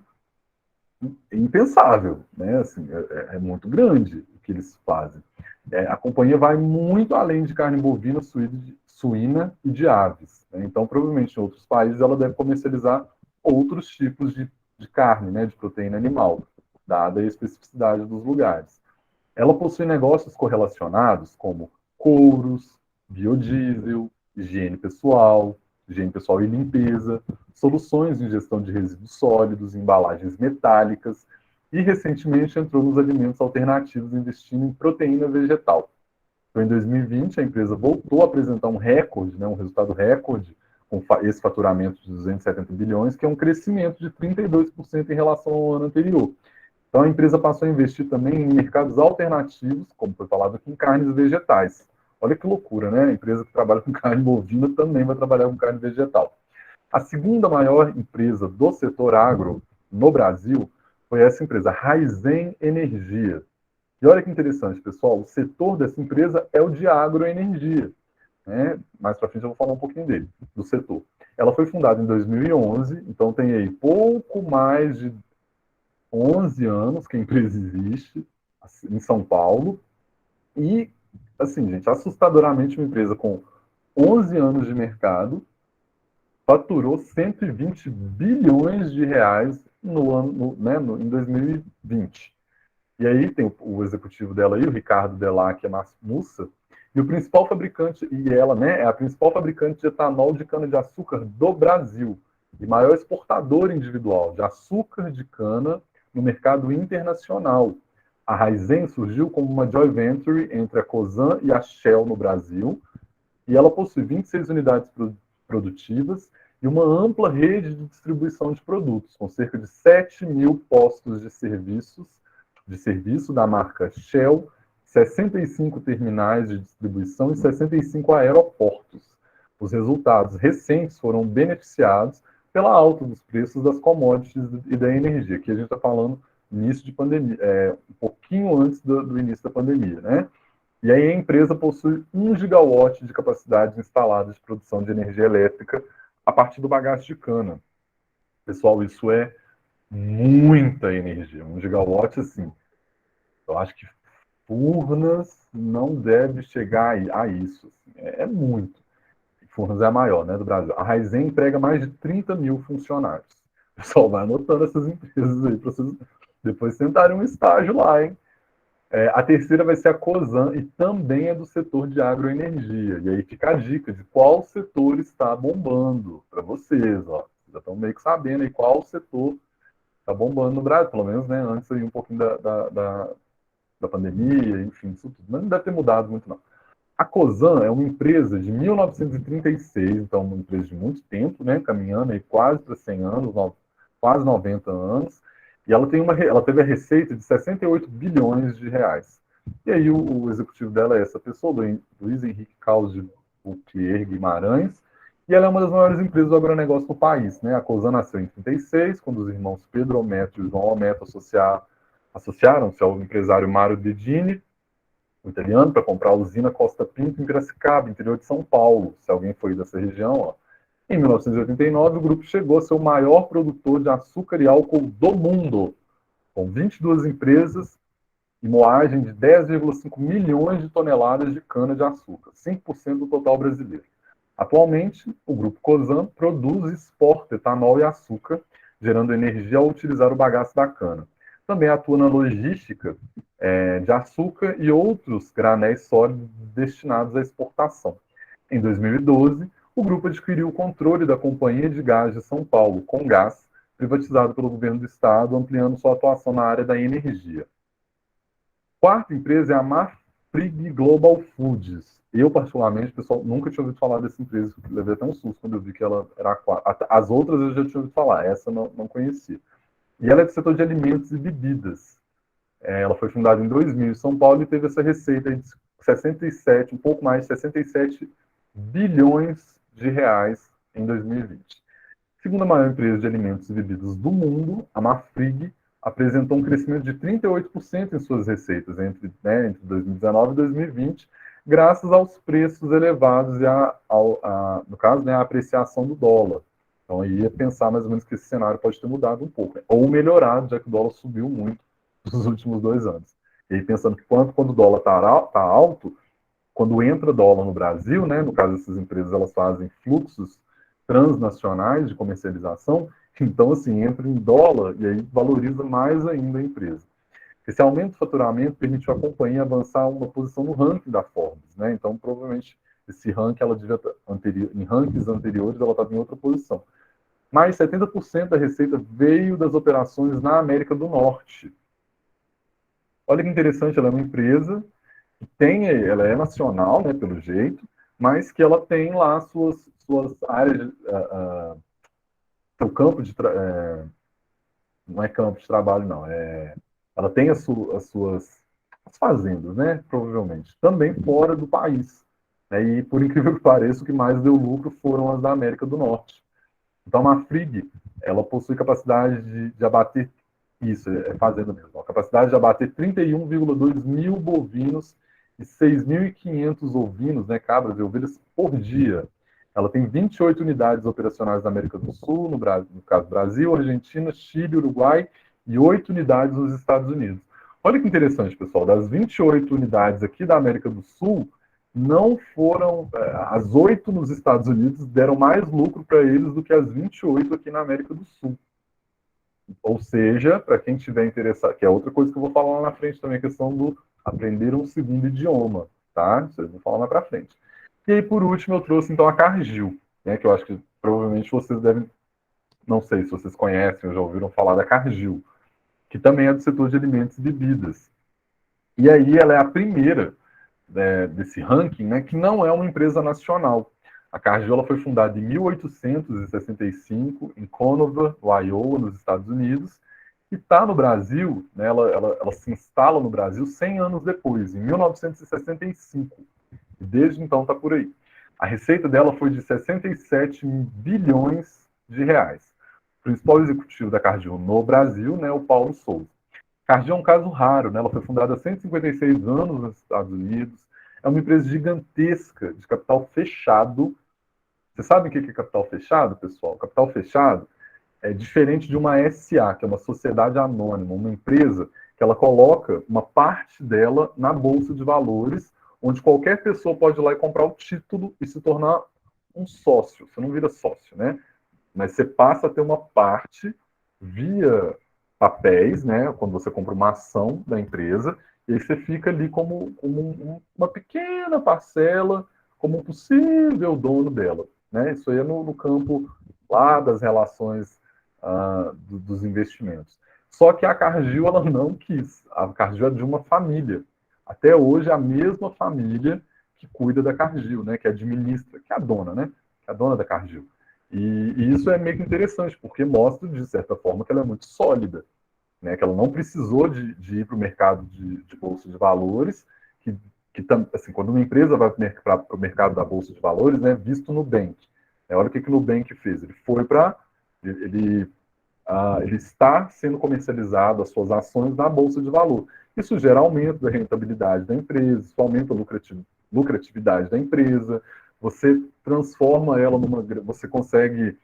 impensável, né? Assim, é muito grande o que eles fazem. A companhia vai muito além de carne bovina, suína e de aves. Né? Então, provavelmente em outros países ela deve comercializar outros tipos de carne, né? De proteína animal, dada a especificidade dos lugares. Ela possui negócios correlacionados como couros, biodiesel, higiene pessoal e limpeza, soluções de gestão de resíduos sólidos, embalagens metálicas e recentemente entrou nos alimentos alternativos investindo em proteína vegetal. Então, em 2020, a empresa voltou a apresentar um recorde, né, um resultado recorde, com esse faturamento de 270 bilhões, que é um crescimento de 32% em relação ao ano anterior. Então, a empresa passou a investir também em mercados alternativos, como foi falado aqui, em carnes vegetais. Olha que loucura, né? A empresa que trabalha com carne bovina também vai trabalhar com carne vegetal. A segunda maior empresa do setor agro no Brasil foi essa empresa, Raizen Energia. E olha que interessante, pessoal, o setor dessa empresa é o de agroenergia. Né? Mais para frente eu vou falar um pouquinho dele, do setor. Ela foi fundada em 2011, então tem aí pouco mais de 11 anos que a empresa existe em São Paulo. E, assim, gente, assustadoramente uma empresa com 11 anos de mercado faturou 120 bilhões de reais no ano, né, em 2020. E aí tem o executivo dela aí, o Ricardo Delac Mussa, e o principal fabricante, e ela, né, é a principal fabricante de etanol de cana-de-açúcar do Brasil, e maior exportador individual de açúcar de cana no mercado internacional. A Raizen surgiu como uma joint venture entre a Cosan e a Shell no Brasil, e ela possui 26 unidades produtivas e uma ampla rede de distribuição de produtos, com cerca de 7 mil postos de serviço da marca Shell, 65 terminais de distribuição e 65 aeroportos. Os resultados recentes foram beneficiados pela alta dos preços das commodities e da energia. Aqui a gente está falando início de pandemia, um pouquinho antes do início da pandemia, né? E aí a empresa possui 1 gigawatt de capacidade instalada de produção de energia elétrica a partir do bagaço de cana. Pessoal, isso é muita energia. 1 gigawatt, assim, eu acho que Furnas não deve chegar a isso. Assim, é muito. Furnas é a maior, né, do Brasil. A Raizen emprega mais de 30 mil funcionários. O pessoal vai anotando essas empresas aí para vocês depois tentarem um estágio lá, hein? A terceira vai ser a Cosan e também é do setor de agroenergia. E aí fica a dica de qual setor está bombando para vocês. Ó. Vocês já estão meio que sabendo aí qual setor está bombando no Brasil, pelo menos né, antes aí um pouquinho da pandemia, enfim, isso tudo. Mas não deve ter mudado muito, não. A Cosan é uma empresa de 1936, então uma empresa de muito tempo, né, caminhando aí quase para 100 anos, quase 90 anos, e ela teve a receita de 68 bilhões de reais. E aí o executivo dela é essa pessoa, Luiz Henrique Carlos de Boutier Guimarães, e ela é uma das maiores empresas do agronegócio do país. Né? A Cosan nasceu em 36, quando os irmãos Pedro Ometo e João Ometo associaram-se ao empresário Mário Dedini, o italiano, para comprar a usina Costa Pinto em Piracicaba, interior de São Paulo. Se alguém foi dessa região, ó. Em 1989, o grupo chegou a ser o maior produtor de açúcar e álcool do mundo, com 22 empresas e moagem de 10,5 milhões de toneladas de cana-de-açúcar, 5% do total brasileiro. Atualmente, o grupo Cosan produz e exporta etanol e açúcar, gerando energia ao utilizar o bagaço da cana. Também atua na logística de açúcar e outros granéis sólidos destinados à exportação. Em 2012, o grupo adquiriu o controle da Companhia de Gás de São Paulo, Comgás, privatizado pelo governo do estado, ampliando sua atuação na área da energia. Quarta empresa é a Marfrig Global Foods. Eu, particularmente, pessoal, nunca tinha ouvido falar dessa empresa, levei até um susto quando eu vi que ela era a quarta. As outras eu já tinha ouvido falar, essa não conhecia. E ela é do setor de alimentos e bebidas. Ela foi fundada em 2000 em São Paulo e teve essa receita de 67, um pouco mais de 67 bilhões de reais em 2020. Segunda maior empresa de alimentos e bebidas do mundo, a Marfrig, apresentou um crescimento de 38% em suas receitas entre 2019 e 2020, graças aos preços elevados e, no caso, a apreciação do dólar. Então, eu ia pensar mais ou menos que esse cenário pode ter mudado um pouco, ou melhorado, já que o dólar subiu muito nos últimos 2 anos. E aí, pensando que quando o dólar está alto, quando entra dólar no Brasil, né, no caso dessas empresas, elas fazem fluxos transnacionais de comercialização, então, assim, entra em dólar e aí valoriza mais ainda a empresa. Esse aumento do faturamento permitiu à companhia avançar uma posição no ranking da Forbes, né? Então, provavelmente, esse ranking, ela devia em rankings anteriores, ela estava em outra posição. Mas 70% da receita veio das operações na América do Norte. Olha que interessante, ela é uma empresa ela é nacional, né, pelo jeito, mas que ela tem lá suas áreas, seu campo de não é campo de trabalho, não, ela tem as suas as fazendas, né, provavelmente, também fora do país. Né, e, por incrível que pareça, o que mais deu lucro foram as da América do Norte. Então, a Marfrig, ela possui capacidade de abater, isso, fazenda mesmo, a capacidade de abater 31,2 mil bovinos e 6.500 ovinos, né, cabras e ovelhas, por dia. Ela tem 28 unidades operacionais na América do Sul, no caso Brasil, Argentina, Chile, Uruguai, e 8 unidades nos Estados Unidos. Olha que interessante, pessoal, das 28 unidades aqui da América do Sul, não foram. As 8 nos Estados Unidos deram mais lucro para eles do que as 28 aqui na América do Sul. Ou seja, para quem tiver interessado, que é outra coisa que eu vou falar lá na frente também, a questão do aprender um segundo idioma, tá? Isso eu vou falar mais para frente. E aí, por último, eu trouxe então a Cargill, né, que eu acho que provavelmente vocês devem, não sei se vocês conhecem ou já ouviram falar da Cargill, que também é do setor de alimentos e bebidas. E aí ela é a primeira desse ranking, né, que não é uma empresa nacional. A Cargill ela foi fundada em 1865 em Conover, no Iowa, nos Estados Unidos, e está no Brasil, né, ela se instala no Brasil 100 anos depois, em 1965. E desde então está por aí. A receita dela foi de 67 bilhões de reais. O principal executivo da Cargill no Brasil, né, é o Paulo Souza. Cargill é um caso raro, né? Ela foi fundada há 156 anos nos Estados Unidos. É uma empresa gigantesca, de capital fechado. Você sabe o que é capital fechado, pessoal? Capital fechado é diferente de uma SA, que é uma sociedade anônima, uma empresa que ela coloca uma parte dela na bolsa de valores, onde qualquer pessoa pode ir lá e comprar o título e se tornar um sócio. Você não vira sócio, né? Mas você passa a ter uma parte via papéis, né? Quando você compra uma ação da empresa, e aí você fica ali como uma pequena parcela, como um possível dono dela. Né? Isso aí é no campo lá das relações dos investimentos. Só que a Cargill ela não quis. A Cargill é de uma família. Até hoje, a mesma família que cuida da Cargill, né? Que administra, que é a dona, né? Que é a dona da Cargill. E isso é meio que interessante, porque mostra, de certa forma, que ela é muito sólida, né? Que ela não precisou de ir para o mercado de bolsa de valores, assim, quando uma empresa vai para o mercado da bolsa de valores, né, visto no Nubank. Olha o que o Nubank fez. Ele foi para... ele está sendo comercializado as suas ações na bolsa de valor. Isso gera aumento da rentabilidade da empresa, isso aumenta a lucratividade da empresa, você transforma ela numa... Você consegue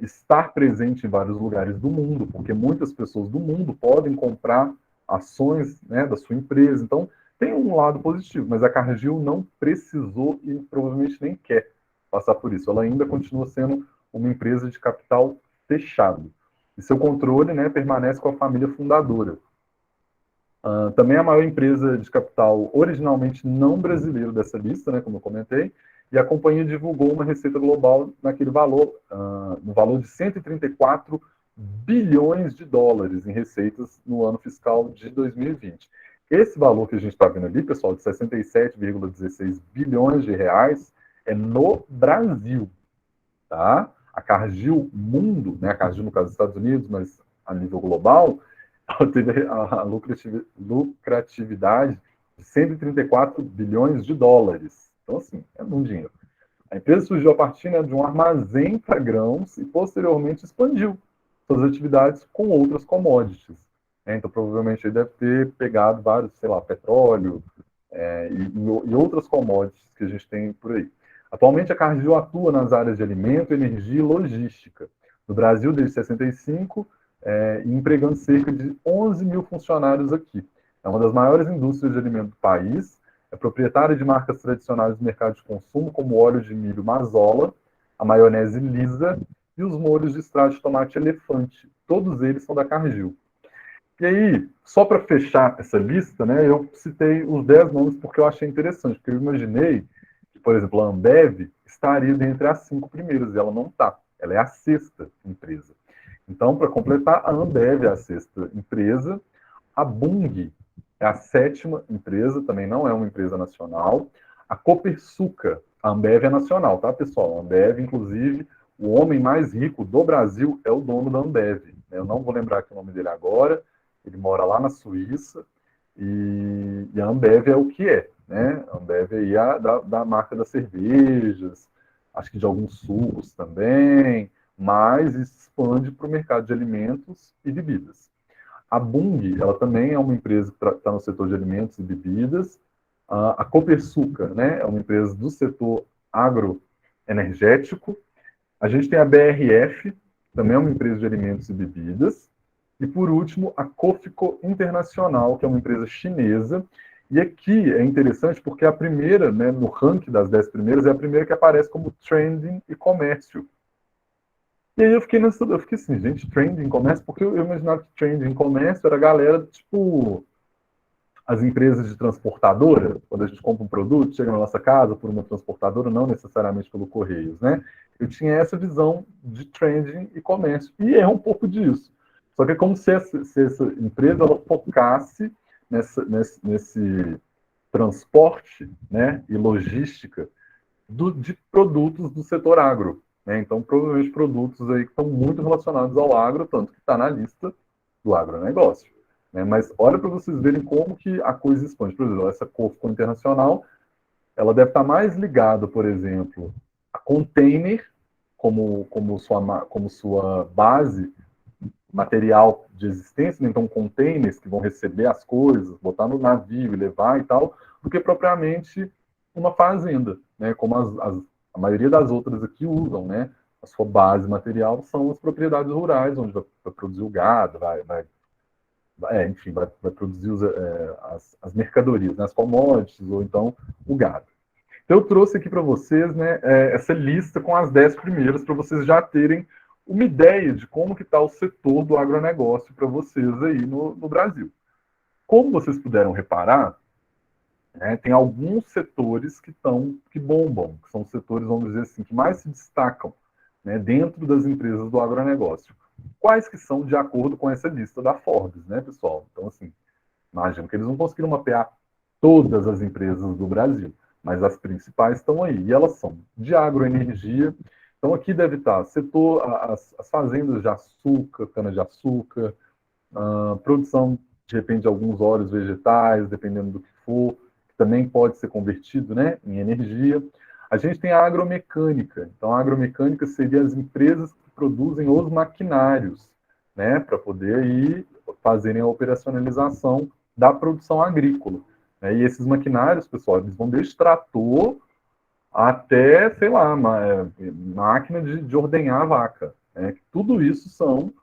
estar presente em vários lugares do mundo, porque muitas pessoas do mundo podem comprar ações, né, da sua empresa. Então, tem um lado positivo, mas a Cargill não precisou e provavelmente nem quer passar por isso. Ela ainda continua sendo uma empresa de capital fechado. E seu controle, né, permanece com a família fundadora. Também a maior empresa de capital originalmente não brasileiro dessa lista, né, como eu comentei, e a companhia divulgou uma receita global naquele valor, no valor de 134 bilhões de dólares em receitas no ano fiscal de 2020. Esse valor que a gente está vendo ali, pessoal, de 67,16 bilhões de reais, é no Brasil, tá? A Cargill Mundo, né, a Cargill no caso dos Estados Unidos, mas a nível global, ela teve a lucratividade de 134 bilhões de dólares. Então, assim, é muito dinheiro. A empresa surgiu a partir, né, de um armazém para grãos e posteriormente expandiu suas atividades com outras commodities. Então, provavelmente, ele deve ter pegado vários, sei lá, petróleo e outras commodities que a gente tem por aí. Atualmente, a Cargill atua nas áreas de alimento, energia e logística. No Brasil, desde 65, empregando cerca de 11 mil funcionários aqui. É uma das maiores indústrias de alimento do país, é proprietária de marcas tradicionais do mercado de consumo, como o óleo de milho Mazola, a maionese Lisa e os molhos de extrato de tomate elefante. Todos eles são da Cargill. E aí, só para fechar essa lista, né, eu citei os 10 nomes porque eu achei interessante, porque eu imaginei que, por exemplo, a Ambev estaria dentre as 5 primeiras, e ela não está. Ela é a sexta empresa. Então, para completar, a Ambev é a sexta empresa, a Bung é a sétima empresa, também não é uma empresa nacional. A Copersucar, a Ambev é nacional, tá, pessoal? A Ambev, inclusive, o homem mais rico do Brasil é o dono da Ambev. Eu não vou lembrar aqui o nome dele agora, ele mora lá na Suíça, e a Ambev é o que é, né? A Ambev aí é da marca das cervejas, acho que de alguns sucos também, mas expande para o mercado de alimentos e bebidas. A Bung, ela também é uma empresa que está no setor de alimentos e bebidas. A Copersucar, né, é uma empresa do setor agroenergético. A gente tem a BRF, também é uma empresa de alimentos e bebidas. E, por último, a Cofco Internacional, que é uma empresa chinesa. E aqui é interessante porque a primeira, né, no ranking das 10 primeiras, é a primeira que aparece como trending e comércio. E aí eu fiquei assim, gente, trending comércio, porque eu imaginava que trending comércio era a galera, tipo, as empresas de transportadora, quando a gente compra um produto, chega na nossa casa por uma transportadora, não necessariamente pelo Correios, né? Eu tinha essa visão de trending e comércio, e é um pouco disso. Só que é como se essa empresa ela focasse nesse transporte, né, e logística de produtos do setor agro. Né? Então, provavelmente produtos aí que estão muito relacionados ao agro, tanto que está na lista do agronegócio. Né? Mas olha para vocês verem como que a coisa expande. Por exemplo, essa Cofco Internacional, ela deve estar mais ligada, por exemplo, a container como sua base material de existência, né? Então containers que vão receber as coisas, botar no navio e levar e tal, do que propriamente uma fazenda, né? Como a maioria das outras aqui usam, né? A sua base material são as propriedades rurais, onde vai produzir o gado, enfim, vai produzir as mercadorias, né? As commodities, ou então o gado. Então, eu trouxe aqui para vocês, né, essa lista com as 10 primeiras, para vocês já terem uma ideia de como que está o setor do agronegócio para vocês aí no Brasil. Como vocês puderam reparar, né, tem alguns setores que bombam, que são os setores, vamos dizer assim, que mais se destacam, né, dentro das empresas do agronegócio. Quais que são de acordo com essa lista da Forbes, né, pessoal? Então, assim, imagino que eles não conseguiram mapear todas as empresas do Brasil, mas as principais estão aí, e elas são de agroenergia. Então, aqui deve estar setor, as fazendas de açúcar, cana-de-açúcar, produção, de repente, de alguns óleos vegetais, dependendo do que for, que também pode ser convertido, né, em energia. A gente tem a agromecânica. Então, a agromecânica seria as empresas que produzem os maquinários, né, para poder aí fazerem a operacionalização da produção agrícola. Né? E esses maquinários, pessoal, eles vão desde trator até, sei lá, máquina de ordenhar a vaca. Né? Tudo isso são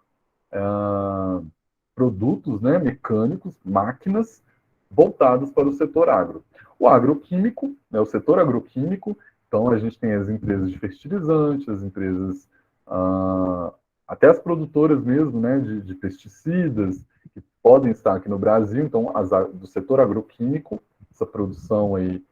produtos, né, mecânicos, máquinas voltados para o setor agro. O agroquímico, né, o setor agroquímico, então a gente tem as empresas de fertilizantes, as empresas, até as produtoras mesmo, né, de pesticidas, que podem estar aqui no Brasil, então do setor agroquímico, essa produção aí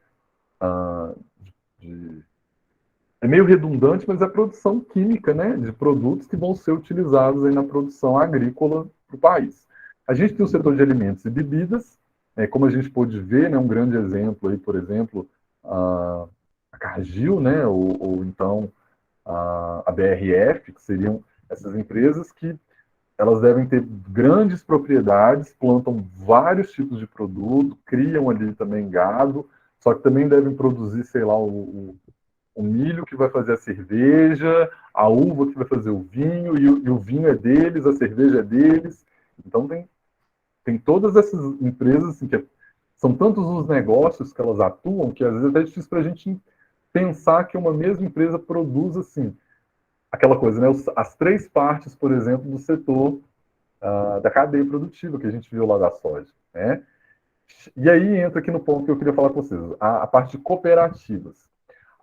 é meio redundante, mas é produção química, né, de produtos que vão ser utilizados aí na produção agrícola para o país. A gente tem o setor de alimentos e bebidas, como a gente pôde ver, né, um grande exemplo aí, por exemplo, a Cargill, né, ou então a BRF, que seriam essas empresas que elas devem ter grandes propriedades, plantam vários tipos de produto, criam ali também gado, só que também devem produzir, sei lá, o milho que vai fazer a cerveja, a uva que vai fazer o vinho, e o vinho é deles, a cerveja é deles. Então tem todas essas empresas assim, são tantos os negócios que elas atuam que às vezes é até difícil para a gente pensar que uma mesma empresa produz assim, aquela coisa, né? As três partes, por exemplo, do setor da cadeia produtiva que a gente viu lá da soja, né? E aí entra aqui no ponto que eu queria falar com vocês, a parte de cooperativas.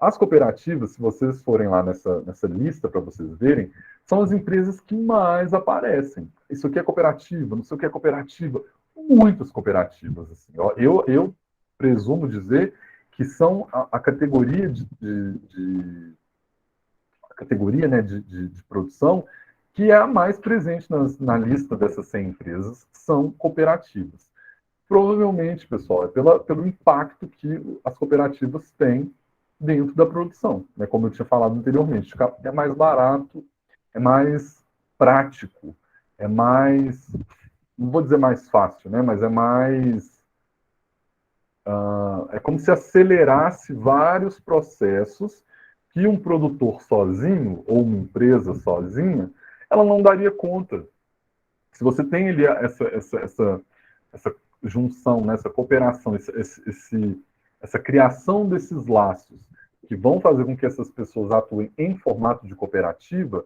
As cooperativas, se vocês forem lá nessa lista para vocês verem, são as empresas que mais aparecem. Isso aqui é cooperativa, não sei o que é cooperativa. Muitas cooperativas. Assim. Eu presumo dizer que são a categoria a categoria né, de produção que é a mais presente na lista dessas 100 empresas, são cooperativas. Provavelmente, pessoal, é pelo impacto que as cooperativas têm dentro da produção. Né? Como eu tinha falado anteriormente, é mais barato, é mais prático, é mais, não vou dizer mais fácil, né? Mas é mais, é como se acelerasse vários processos que um produtor sozinho ou uma empresa sozinha, ela não daria conta. Se você tem ali essa junção, né, essa cooperação, essa criação desses laços que vão fazer com que essas pessoas atuem em formato de cooperativa,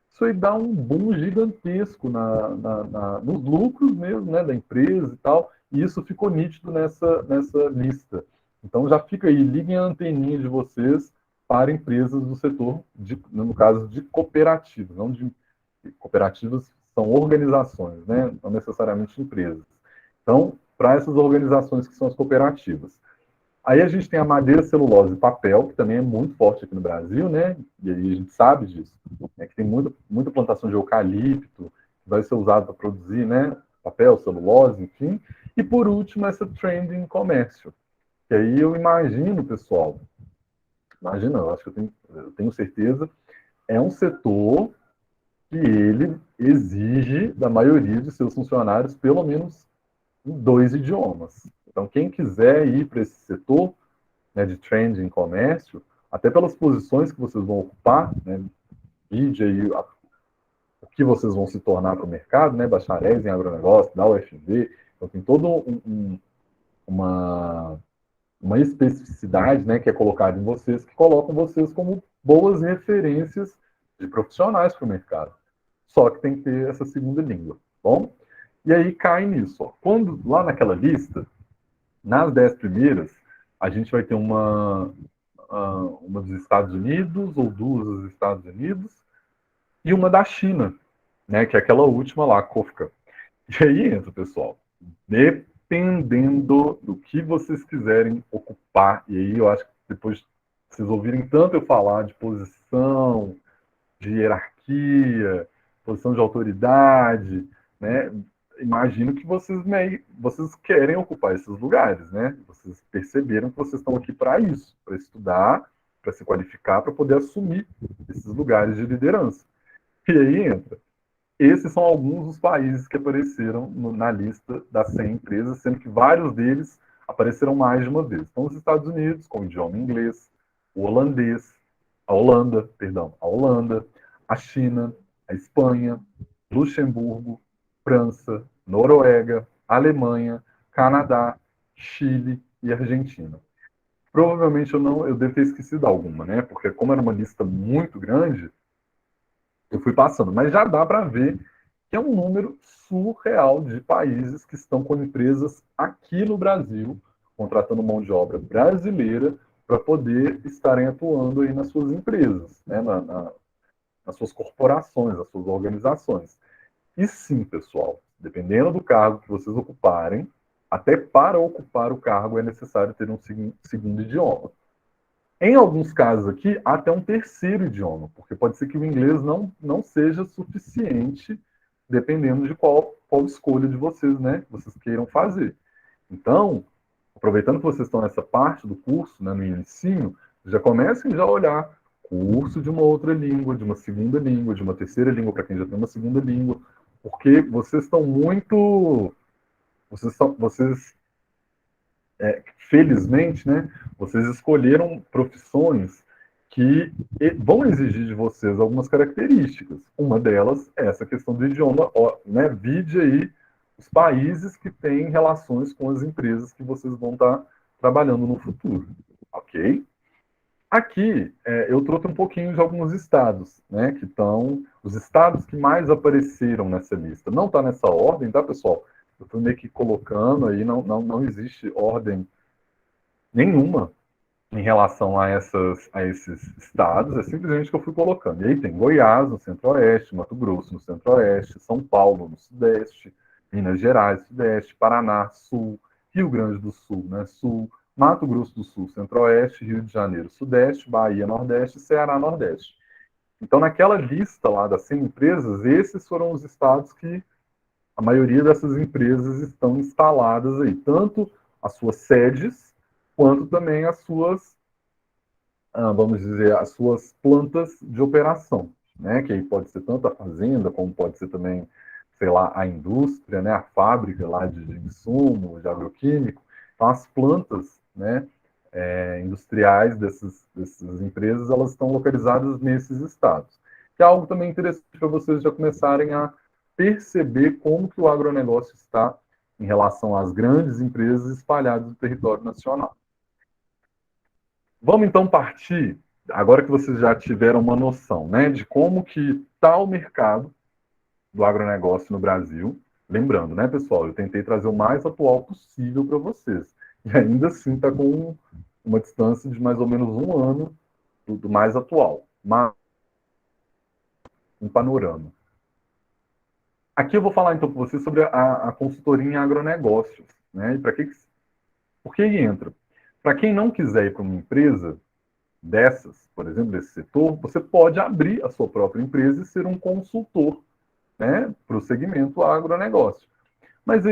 isso aí dá um boom gigantesco nos lucros mesmo, né, da empresa e tal, e isso ficou nítido nessa lista. Então já fica aí, liguem a anteninha de vocês para empresas do setor, no caso de cooperativas, não de cooperativas são organizações, né? Não necessariamente empresas. Então, para essas organizações que são as cooperativas. Aí a gente tem a madeira, celulose e papel, que também é muito forte aqui no Brasil, né? E aí a gente sabe disso, né? Que tem muita plantação de eucalipto, que vai ser usado para produzir, né? Papel, celulose, enfim. E por último, essa trend em comércio. Que aí eu imagino, pessoal, eu acho que eu tenho certeza, é um setor que ele exige da maioria de seus funcionários pelo menos em 2 idiomas. Então, quem quiser ir para esse setor, né, de trade em comércio, até pelas posições que vocês vão ocupar, né, vide aí o que vocês vão se tornar para o mercado, né, bacharéis em agronegócio, da UFV, então tem toda uma, uma especificidade, né, que é colocada em vocês, que colocam vocês como boas referências de profissionais para o mercado. Só que tem que ter essa segunda língua, bom? E aí cai nisso. Ó. Quando, lá naquela lista, nas 10 primeiras, a gente vai ter uma dos Estados Unidos, ou duas dos Estados Unidos, e uma da China, né, que é aquela última lá, Kofka. E aí entra, pessoal, dependendo do que vocês quiserem ocupar, e aí eu acho que depois vocês ouvirem tanto eu falar de posição, de hierarquia, posição de autoridade, né? Imagino que vocês querem ocupar esses lugares, né? Vocês perceberam que vocês estão aqui para isso, para estudar, para se qualificar, para poder assumir esses lugares de liderança. E aí entra. Esses são alguns dos países que apareceram na lista das 100 empresas, sendo que vários deles apareceram mais de uma vez. Então, os Estados Unidos, com o idioma inglês, o holandês, a Holanda, a China, a Espanha, Luxemburgo, França, Noruega, Alemanha, Canadá, Chile e Argentina. Provavelmente eu devo ter esquecido alguma, né? Porque como era uma lista muito grande, eu fui passando, mas já dá para ver que é um número surreal de países que estão com empresas aqui no Brasil, contratando mão de obra brasileira para poder estarem atuando aí nas suas empresas, né, nas suas corporações, nas suas organizações. E sim, pessoal, dependendo do cargo que vocês ocuparem, até para ocupar o cargo é necessário ter um segundo idioma. Em alguns casos aqui, até um terceiro idioma, porque pode ser que o inglês não seja suficiente, dependendo de qual escolha de vocês, né, vocês queiram fazer. Então, aproveitando que vocês estão nessa parte do curso, né, no ensino, já comecem já a olhar curso de uma outra língua, de uma segunda língua, de uma terceira língua para quem já tem uma segunda língua, Porque vocês estão muito... Vocês felizmente, né, vocês escolheram profissões que vão exigir de vocês algumas características. Uma delas é essa questão do idioma, né? Vide aí os países que têm relações com as empresas que vocês vão estar trabalhando no futuro, ok? Aqui, eu trouxe um pouquinho de alguns estados, né, que estão os estados que mais apareceram nessa lista. Não está nessa ordem, tá, pessoal? Eu estou meio que colocando aí, não existe ordem nenhuma em relação a esses estados, é simplesmente que eu fui colocando. E aí tem Goiás, no centro-oeste, Mato Grosso, no centro-oeste, São Paulo, no sudeste, Minas Gerais, sudeste, Paraná, sul, Rio Grande do Sul, né, sul, Mato Grosso do Sul, centro-oeste, Rio de Janeiro, sudeste, Bahia, nordeste, Ceará, nordeste. Então, naquela lista lá das 100 empresas, esses foram os estados que a maioria dessas empresas estão instaladas aí, tanto as suas sedes, quanto também as suas, vamos dizer, as suas plantas de operação, né? Que aí pode ser tanto a fazenda, como pode ser também, sei lá, a indústria, né? A fábrica lá de insumo, de agroquímico. Então, as plantas, né? Industriais dessas empresas, elas estão localizadas nesses estados. Que é algo também interessante para vocês já começarem a perceber como que o agronegócio está em relação às grandes empresas espalhadas no território nacional. Vamos então partir, agora que vocês já tiveram uma noção, né, de como que está o mercado do agronegócio no Brasil. Lembrando, né, pessoal, eu tentei trazer o mais atual possível para vocês. E ainda assim está com uma distância de mais ou menos um ano do mais atual. Mas um panorama. Aqui eu vou falar então com vocês sobre a consultoria em agronegócios, né? E para que por que entra? Para quem não quiser ir para uma empresa dessas, por exemplo, desse setor, você pode abrir a sua própria empresa e ser um consultor, né, para o segmento agronegócio. Mas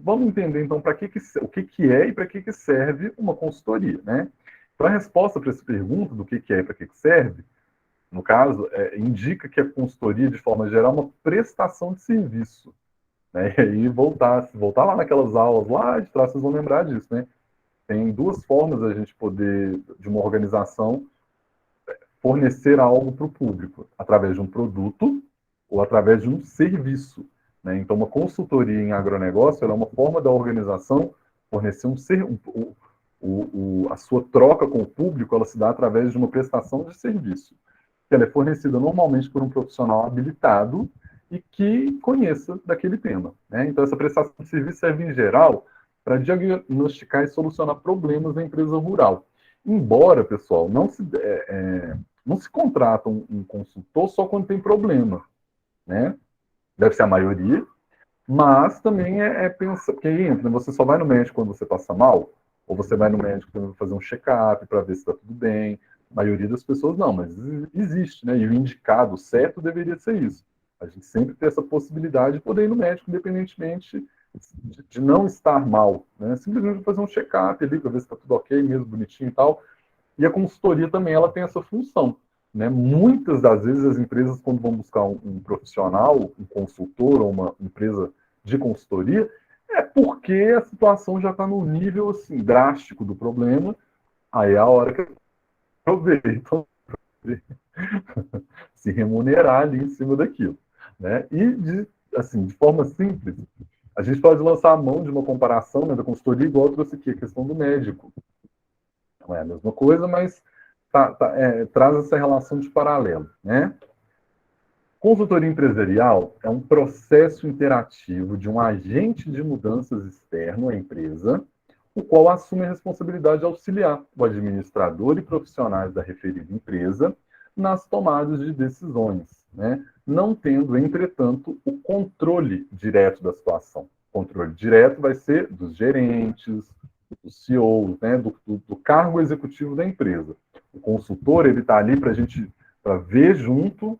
vamos entender então o que é e para que serve uma consultoria, né? Então a resposta para essa pergunta do que é e para que serve, no caso, indica que a consultoria, de forma geral, é uma prestação de serviço, né? E aí voltar lá naquelas aulas lá de trás, vocês vão lembrar disso, né? Tem duas formas da gente poder, de uma organização, fornecer algo para o público, através de um produto ou através de um serviço, né? Então, uma consultoria em agronegócio é uma forma da organização fornecer a sua troca com o público, ela se dá através de uma prestação de serviço, que ela é fornecida normalmente por um profissional habilitado e que conheça daquele tema, né? Então, essa prestação de serviço serve, em geral, para diagnosticar e solucionar problemas na empresa rural. Embora, pessoal, não se contrata um consultor só quando tem problema, né? Deve ser a maioria, mas também pensar, porque entra, você só vai no médico quando você passa mal, ou você vai no médico para fazer um check-up para ver se está tudo bem. A maioria das pessoas não, mas existe, né? E o indicado certo deveria ser isso. A gente sempre tem essa possibilidade de poder ir no médico, independentemente de não estar mal, né? Simplesmente fazer um check-up ali para ver se está tudo ok, mesmo bonitinho e tal. E a consultoria também ela tem essa função, né? Muitas das vezes as empresas, quando vão buscar um profissional, um consultor ou uma empresa de consultoria, é porque a situação já está no nível assim, drástico do problema, aí é a hora que aproveitam se remunerar ali em cima daquilo, né? E assim, de forma simples, a gente pode lançar a mão de uma comparação, né, da consultoria, igual eu trouxe aqui, a questão do médico. Não é a mesma coisa, mas traz essa relação de paralelo, né? Consultoria empresarial é um processo interativo de um agente de mudanças externo à empresa, o qual assume a responsabilidade de auxiliar o administrador e profissionais da referida empresa nas tomadas de decisões, né? Não tendo, entretanto, o controle direto da situação. O controle direto vai ser dos gerentes, dos CEOs, né? do cargo executivo da empresa. O consultor ele está ali para ver junto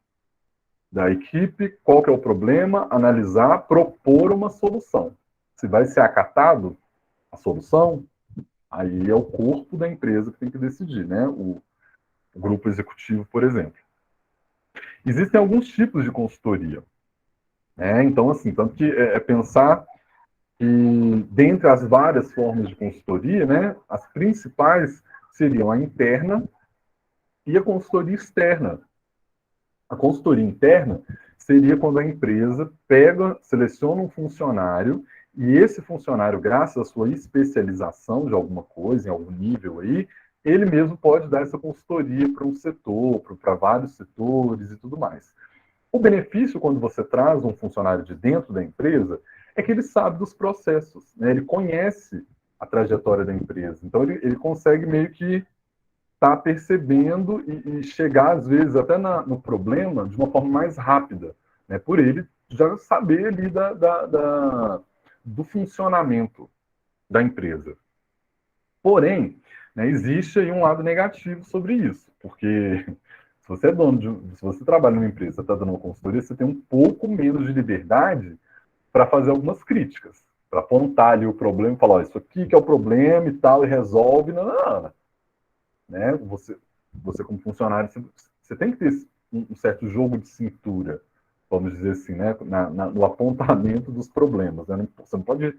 da equipe qual que é o problema, analisar, propor uma solução. Se vai ser acatado a solução, aí é o corpo da empresa que tem que decidir, né? O grupo executivo, por exemplo. Existem alguns tipos de consultoria. Então, assim, tanto que é pensar que, dentre as várias formas de consultoria, né, as principais seriam a interna e a consultoria externa. A consultoria interna seria quando a empresa pega, seleciona um funcionário e esse funcionário, graças à sua especialização de alguma coisa, em algum nível aí, ele mesmo pode dar essa consultoria para um setor, para vários setores e tudo mais. O benefício quando você traz um funcionário de dentro da empresa é que ele sabe dos processos, né? Ele conhece a trajetória da empresa. Então, ele consegue meio que estar percebendo e chegar, às vezes, até no problema de uma forma mais rápida, né? Por ele já saber ali do funcionamento da empresa. Porém, né, existe aí um lado negativo sobre isso, porque se você é dono se você trabalha numa empresa, está dando uma consultoria, você tem um pouco menos de liberdade para fazer algumas críticas, para apontar ali o problema e falar, ó, isso aqui que é o problema e tal, e resolve, não, não, não. Né? Você como funcionário, você tem que ter um certo jogo de cintura, vamos dizer assim, né? No apontamento dos problemas. Né? Você não pode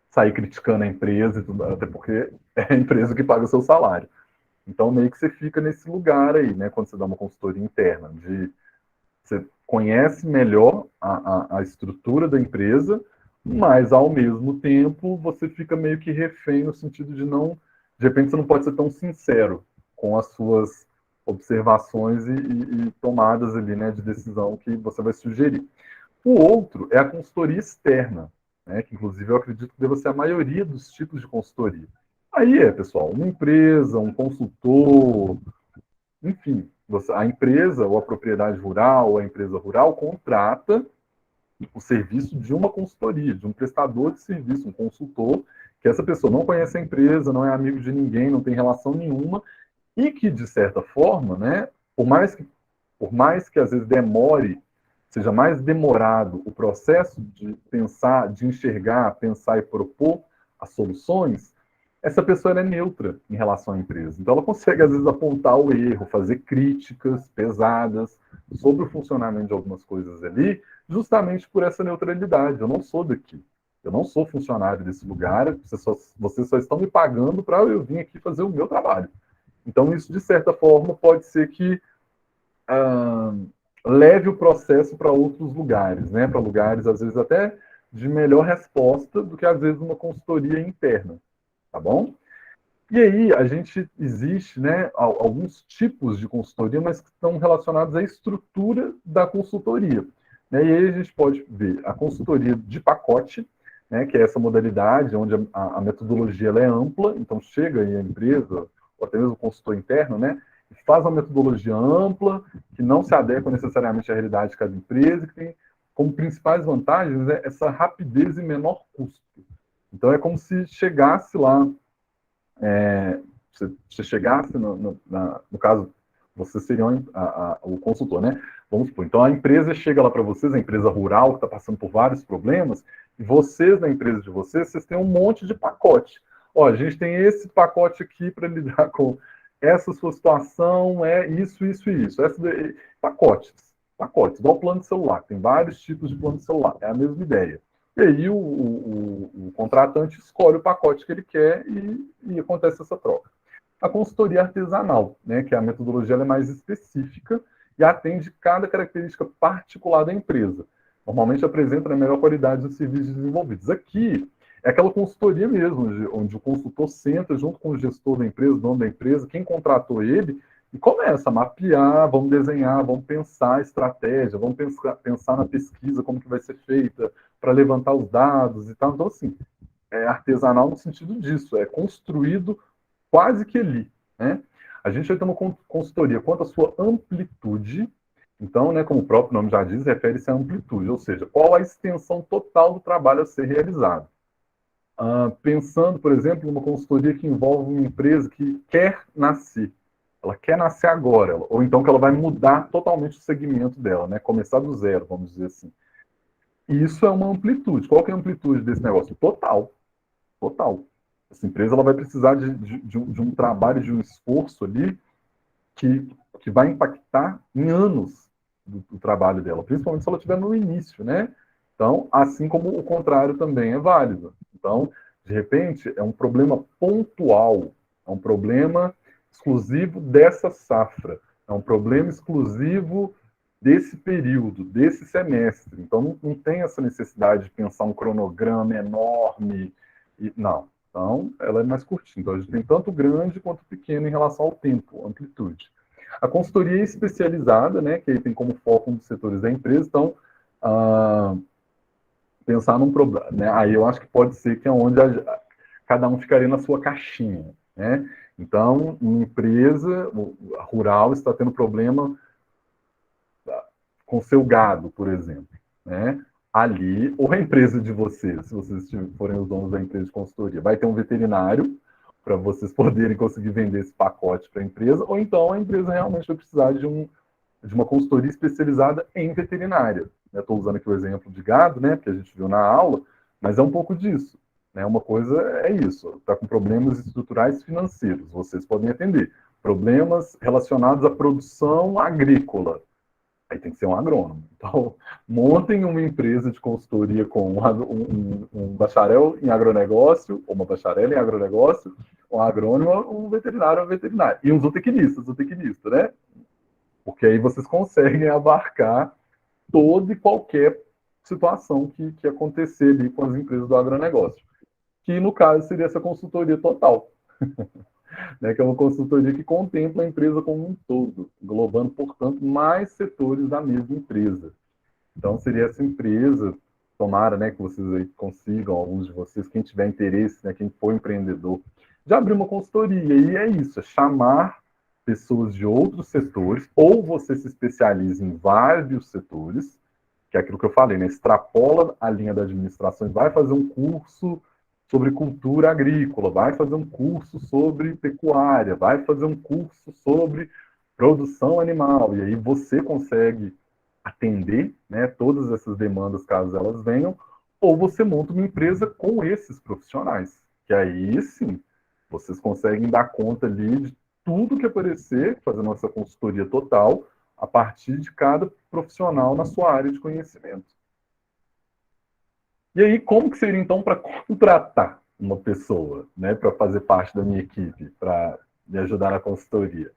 sair criticando a empresa, e tudo, até porque é a empresa que paga o seu salário. Então, meio que você fica nesse lugar aí, né? Quando você dá uma consultoria interna, de você conhece melhor a estrutura da empresa, mas ao mesmo tempo você fica meio que refém no sentido de não, de repente você não pode ser tão sincero com as suas observações e tomadas ali, né, de decisão que você vai sugerir. O outro é a consultoria externa, né, que inclusive eu acredito que deva ser a maioria dos tipos de consultoria. Aí pessoal, uma empresa, um consultor, enfim, a empresa ou a propriedade rural ou a empresa rural contrata o serviço de uma consultoria, de um prestador de serviço, um consultor, que essa pessoa não conhece a empresa, não é amigo de ninguém, não tem relação nenhuma, e que, de certa forma, né, por mais que às vezes demore, seja mais demorado o processo de pensar, de enxergar, pensar e propor as soluções, essa pessoa é neutra em relação à empresa. Então, ela consegue, às vezes, apontar o erro, fazer críticas pesadas sobre o funcionamento de algumas coisas ali, justamente por essa neutralidade. Eu não sou daqui. Eu não sou funcionário desse lugar. Vocês só estão me pagando para eu vir aqui fazer o meu trabalho. Então, isso, de certa forma, pode ser que ah, leve o processo para outros lugares, né? Para lugares, às vezes, até de melhor resposta do que, às vezes, uma consultoria interna. Tá bom? E aí, existe, né, alguns tipos de consultoria, mas que estão relacionados à estrutura da consultoria. Né? E aí a gente pode ver a consultoria de pacote, né, que é essa modalidade onde a metodologia ela é ampla, então chega aí a empresa, ou até mesmo o consultor interno, né, e faz uma metodologia ampla, que não se adequa necessariamente à realidade de cada empresa, que tem como principais vantagens, né, essa rapidez e menor custo. Então é como se chegasse lá você chegasse, no caso, você seria o consultor, né? Vamos supor. Então, a empresa chega lá para vocês, a empresa rural, que está passando por vários problemas, e vocês, na empresa de vocês, vocês têm um monte de pacote. Ó, a gente tem esse pacote aqui para lidar com essa sua situação, é isso, isso e isso. Pacotes. Pacotes, igual plano de celular. Tem vários tipos de plano de celular. É a mesma ideia. E aí o contratante escolhe o pacote que ele quer e acontece essa troca. A consultoria artesanal, né, que a metodologia é mais específica e atende cada característica particular da empresa. Normalmente apresenta a melhor qualidade dos serviços desenvolvidos. Aqui é aquela consultoria mesmo, onde o consultor senta junto com o gestor da empresa, o dono da empresa, quem contratou ele, e começa a mapear, vamos desenhar, vamos pensar a estratégia, vamos pensar na pesquisa, como que vai ser feita, para levantar os dados e tal. Então, assim, é artesanal no sentido disso, é construído quase que ali, né? A gente vai ter uma consultoria quanto à sua amplitude. Então, né, como o próprio nome já diz, refere-se à amplitude, ou seja, qual a extensão total do trabalho a ser realizado. Pensando, por exemplo, numa consultoria que envolve uma empresa que quer nascer. Ela quer nascer agora, ou então que ela vai mudar totalmente o segmento dela, né? Começar do zero, vamos dizer assim. E isso é uma amplitude. Qual que é a amplitude desse negócio? Total. Total. Essa empresa ela vai precisar de um trabalho, de um esforço ali que, que vai impactar em anos do trabalho dela, principalmente se ela estiver no início, né? Então, assim como o contrário também é válido. Então, de repente, é um problema pontual, é um problema exclusivo dessa safra, é um problema exclusivo desse período, desse semestre. Então, não tem essa necessidade de pensar um cronograma enorme. Não. Então, ela é mais curtinha. Então, a gente tem tanto grande quanto pequeno em relação ao tempo, amplitude. A consultoria especializada, né, que aí tem como foco um dos setores da empresa, então, pensar num problema, né, aí eu acho que pode ser que é onde cada um ficaria na sua caixinha, né? Então, uma empresa rural está tendo problema com seu gado, por exemplo, né? Ali, ou a empresa de vocês, se vocês forem os donos da empresa de consultoria, vai ter um veterinário para vocês poderem conseguir vender esse pacote para a empresa, ou então a empresa realmente vai precisar de uma consultoria especializada em veterinária. Estou usando aqui o exemplo de gado, né, que a gente viu na aula, mas é um pouco disso. Né? Uma coisa é isso, está com problemas estruturais financeiros, vocês podem atender. Problemas relacionados à produção agrícola, aí tem que ser um agrônomo. Então, montem uma empresa de consultoria com um bacharel em agronegócio, ou uma bacharel em agronegócio, um agrônomo, um veterinário, e um zootecnista, né? Porque aí vocês conseguem abarcar toda e qualquer situação que acontecer ali com as empresas do agronegócio. Que, no caso, seria essa consultoria total. Né, que é uma consultoria que contempla a empresa como um todo, englobando, portanto, mais setores da mesma empresa. Então, seria essa empresa, tomara, né, que vocês aí consigam, alguns de vocês, quem tiver interesse, né, quem for empreendedor, de abrir uma consultoria. E é isso, é chamar pessoas de outros setores, ou você se especializa em vários setores, que é aquilo que eu falei, né, extrapola a linha da administração e vai fazer um curso sobre cultura agrícola, vai fazer um curso sobre pecuária, vai fazer um curso sobre produção animal, e aí você consegue atender, né, todas essas demandas caso elas venham, ou você monta uma empresa com esses profissionais, que aí sim, vocês conseguem dar conta ali de tudo que aparecer, fazendo essa consultoria total, a partir de cada profissional na sua área de conhecimento. E aí, como que seria, então, para contratar uma pessoa, né, para fazer parte da minha equipe, para me ajudar na consultoria?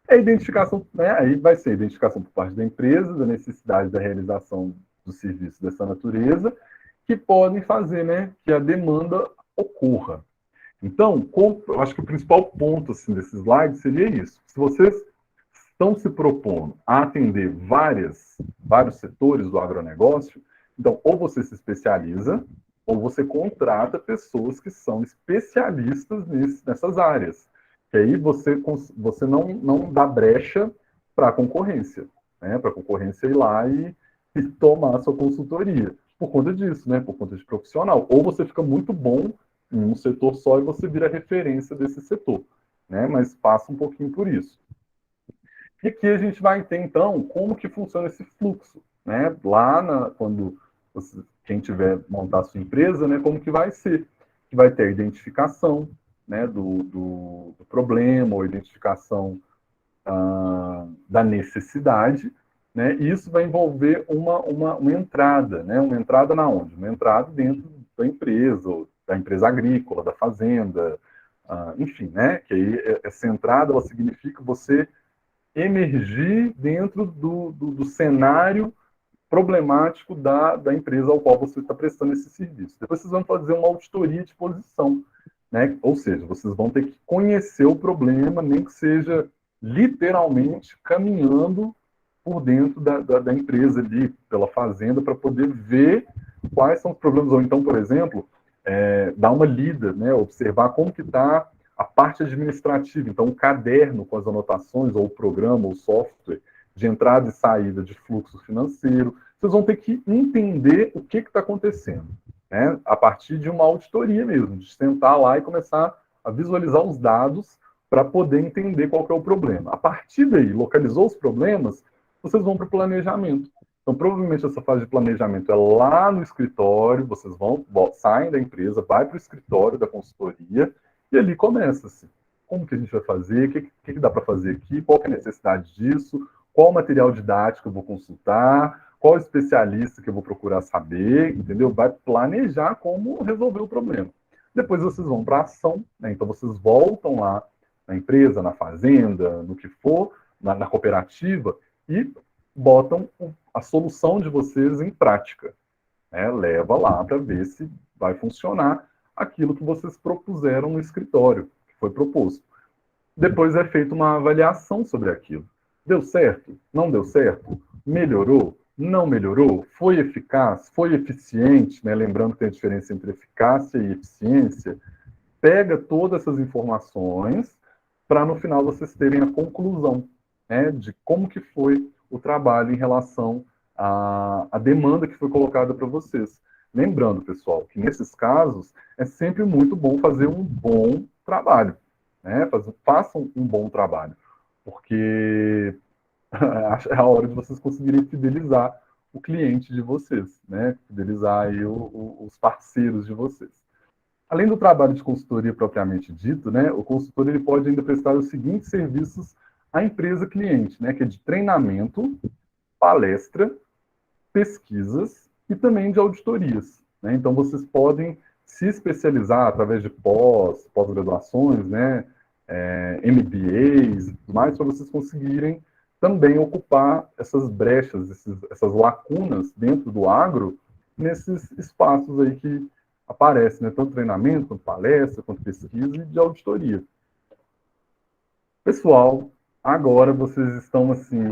É a identificação, né, aí vai ser a identificação por parte da empresa, da necessidade da realização do serviço dessa natureza, que podem fazer, né, que a demanda ocorra. Então, eu acho que o principal ponto assim, desse slide seria isso. Se vocês estão se propondo a atender vários setores do agronegócio, então, ou você se especializa, ou você contrata pessoas que são especialistas nessas áreas. Que aí você não dá brecha para a concorrência, né? Para a concorrência ir lá e tomar a sua consultoria. Por conta disso, né? Por conta de profissional. Ou você fica muito bom em um setor só e você vira referência desse setor, né? Mas passa um pouquinho por isso. E aqui a gente vai ter, então, como que funciona esse fluxo, né? Quando quem tiver montar a sua empresa, né, como que vai ser? Que vai ter a identificação, né, do problema, ou identificação da necessidade, né? E isso vai envolver uma entrada, né? Uma entrada na onde? Uma entrada dentro da empresa, ou da empresa agrícola, da fazenda, enfim, né? Que aí essa entrada, ela significa você emergir dentro do cenário problemático da empresa ao qual você está prestando esse serviço. Depois vocês vão fazer uma auditoria de posição, né? Ou seja, vocês vão ter que conhecer o problema, nem que seja literalmente caminhando por dentro da empresa ali, pela fazenda, para poder ver quais são os problemas. Ou então, por exemplo, dar uma lida, né? Observar como que está a parte administrativa, então o caderno com as anotações, ou o programa, ou o software, de entrada e saída de fluxo financeiro, vocês vão ter que entender o que está acontecendo, né? A partir de uma auditoria mesmo, de sentar lá e começar a visualizar os dados para poder entender qual que é o problema. A partir daí, localizou os problemas, vocês vão para o planejamento. Então, provavelmente, essa fase de planejamento é lá no escritório, vocês saem da empresa, vai para o escritório da consultoria, e ali começa-se. Como que a gente vai fazer? O que dá para fazer aqui? Qual que é a necessidade disso? Qual material didático eu vou consultar? qual especialista que eu vou procurar saber, entendeu? Vai planejar como resolver o problema. Depois vocês vão para a ação, né? Então vocês voltam lá na empresa, na fazenda, no que for, na cooperativa, e botam a solução de vocês em prática. Né? Leva lá para ver se vai funcionar aquilo que vocês propuseram no escritório, que foi proposto. Depois é feita uma avaliação sobre aquilo. Deu certo? Não deu certo? Melhorou? Não melhorou? Foi eficaz? Foi eficiente? Né? Lembrando que tem a diferença entre eficácia e eficiência. Pega todas essas informações para no final vocês terem a conclusão, né, de como que foi o trabalho em relação à demanda que foi colocada para vocês. Lembrando, pessoal, que nesses casos é sempre muito bom fazer um bom trabalho, né? Façam um bom trabalho, porque é a hora de vocês conseguirem fidelizar o cliente de vocês, né? Fidelizar aí os parceiros de vocês. Além do trabalho de consultoria propriamente dito, né, o consultor ele pode ainda prestar os seguintes serviços à empresa cliente, né, que é de treinamento, palestra, pesquisas e também de auditorias. Né? Então, vocês podem se especializar através de pós-graduações, né, MBAs e tudo mais, para vocês conseguirem também ocupar essas brechas, essas lacunas dentro do agro, nesses espaços aí que aparecem, né? Tanto treinamento, quanto palestra, quanto pesquisa e de auditoria. Pessoal, agora vocês estão assim...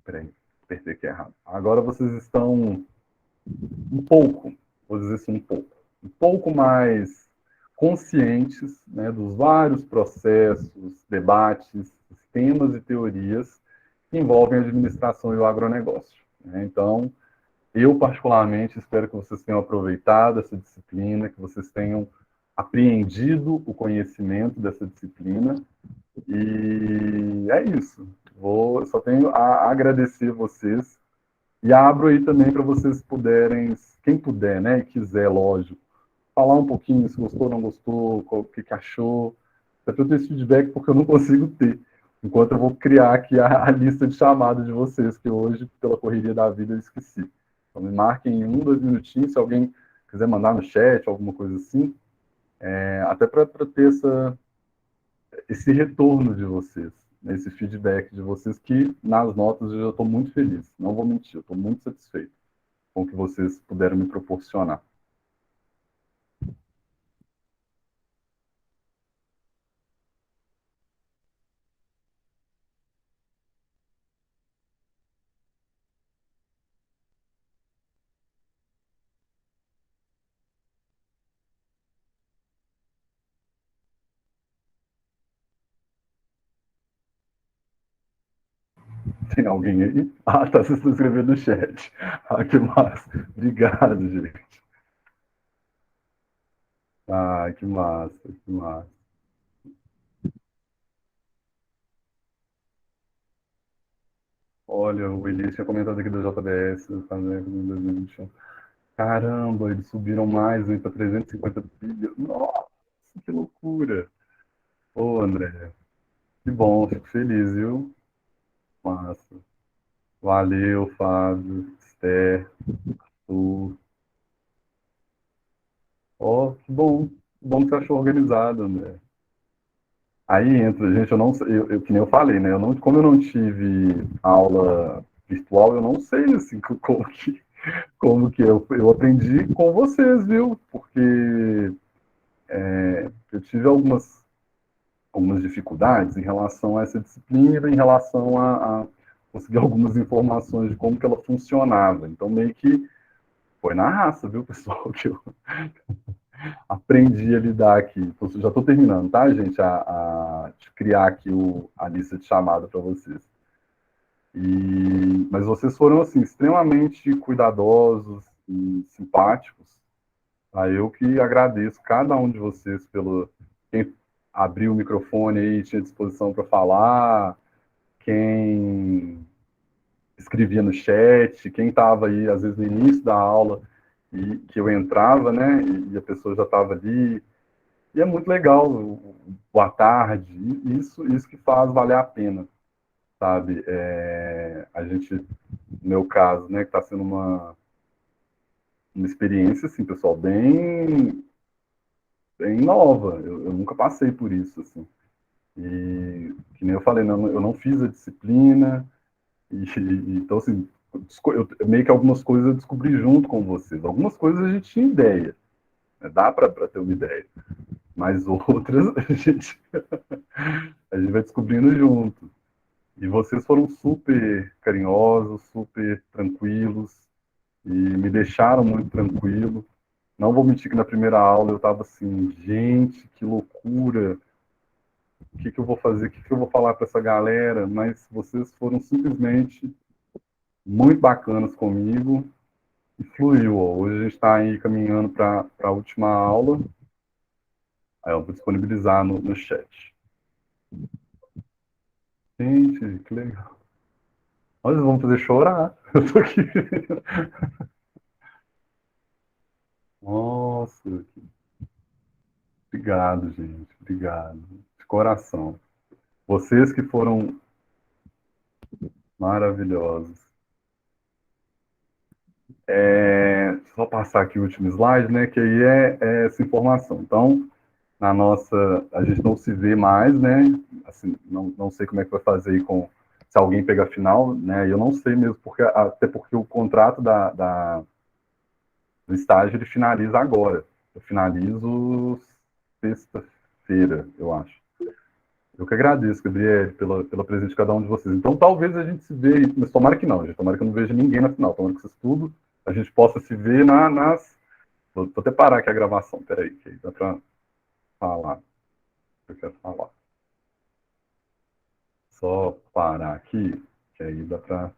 Peraí, apertei aqui errado. Agora vocês estão um pouco, vou dizer assim, um pouco mais conscientes, né, dos vários processos, debates, temas e teorias que envolvem a administração e o agronegócio. Né? Então, eu particularmente espero que vocês tenham aproveitado essa disciplina, que vocês tenham apreendido o conhecimento dessa disciplina, e é isso. Só tenho a agradecer vocês e abro aí também para vocês puderem, quem puder, né, e quiser, lógico, falar um pouquinho se gostou, não gostou, o que achou. É para eu ter esse feedback porque eu não consigo ter. Enquanto eu vou criar aqui a lista de chamadas de vocês, que hoje, pela correria da vida, eu esqueci. Então me marquem em 1, 2 minutinhos, se alguém quiser mandar no chat, alguma coisa assim, até para ter esse retorno de vocês, né, esse feedback de vocês, que nas notas eu já estou muito feliz. Não vou mentir, eu estou muito satisfeito com o que vocês puderam me proporcionar. Tem alguém aí? Ah, tá, vocês estão escrevendo no chat. Ah, que massa. Obrigado, gente. Ah, que massa, que massa. Olha, o Elias tinha comentado aqui do JBS, fazendo em 2021. Caramba, eles subiram mais para 350 bilhões. Nossa, que loucura. Ô, André, que bom, fico feliz, viu? Massa. Valeu, Fábio, Esther, tu. Ó, que bom. Que bom que você achou organizado, André. Aí entra, gente, eu não sei, que nem eu falei, né? Como eu não tive aula virtual, eu não sei assim como que eu aprendi com vocês, viu? Porque eu tive algumas dificuldades em relação a essa disciplina, em relação a conseguir algumas informações de como que ela funcionava. Então, meio que foi na raça, viu, pessoal, que eu aprendi a lidar aqui. Então, já estou terminando, tá, gente? De criar aqui a lista de chamada para vocês. Mas vocês foram, assim, extremamente cuidadosos e simpáticos. Tá? Eu que agradeço cada um de vocês pelo... Quem abriu o microfone aí, tinha disposição para falar, quem escrevia no chat, quem estava aí, às vezes, no início da aula, e que eu entrava, né, e a pessoa já estava ali. E é muito legal, boa tarde, isso que faz valer a pena. sabe? A gente, no meu caso, né, que está sendo uma experiência, assim, pessoal, bem nova. Eu nunca passei por isso, assim. E, que nem eu falei, não, eu não fiz a disciplina, então, assim, meio que algumas coisas eu descobri junto com vocês. Algumas coisas a gente tinha ideia, né? Dá para ter uma ideia, mas outras a gente vai descobrindo junto. E vocês foram super carinhosos, super tranquilos, e me deixaram muito tranquilo. Não vou mentir que na primeira aula eu estava assim, gente, que loucura, o que eu vou fazer, o que eu vou falar para essa galera, mas vocês foram simplesmente muito bacanas comigo e fluiu. Ó. Hoje a gente está aí caminhando para a última aula, aí eu vou disponibilizar no chat. Gente, que legal. Olha, vamos fazer chorar. Eu tô aqui. Nossa, obrigado, gente. Obrigado. De coração. Vocês que foram maravilhosos. Só passar aqui o último slide, né? Que aí é essa informação. Então, na nossa, a gente não se vê mais, né? Assim, não sei como é que vai fazer aí com se alguém pegar a final, né? Eu não sei mesmo, até porque o contrato do estágio ele finaliza agora. Eu finalizo sexta-feira, eu acho. Eu que agradeço, Gabriel, pela presença de cada um de vocês. Então, talvez a gente se vê, mas tomara que não, gente. Tomara que eu não veja ninguém na final. Tomara que vocês tudo, a gente possa se ver nas. Vou até parar aqui a gravação, peraí, que aí dá para falar. Eu quero falar. Só parar aqui, que aí dá para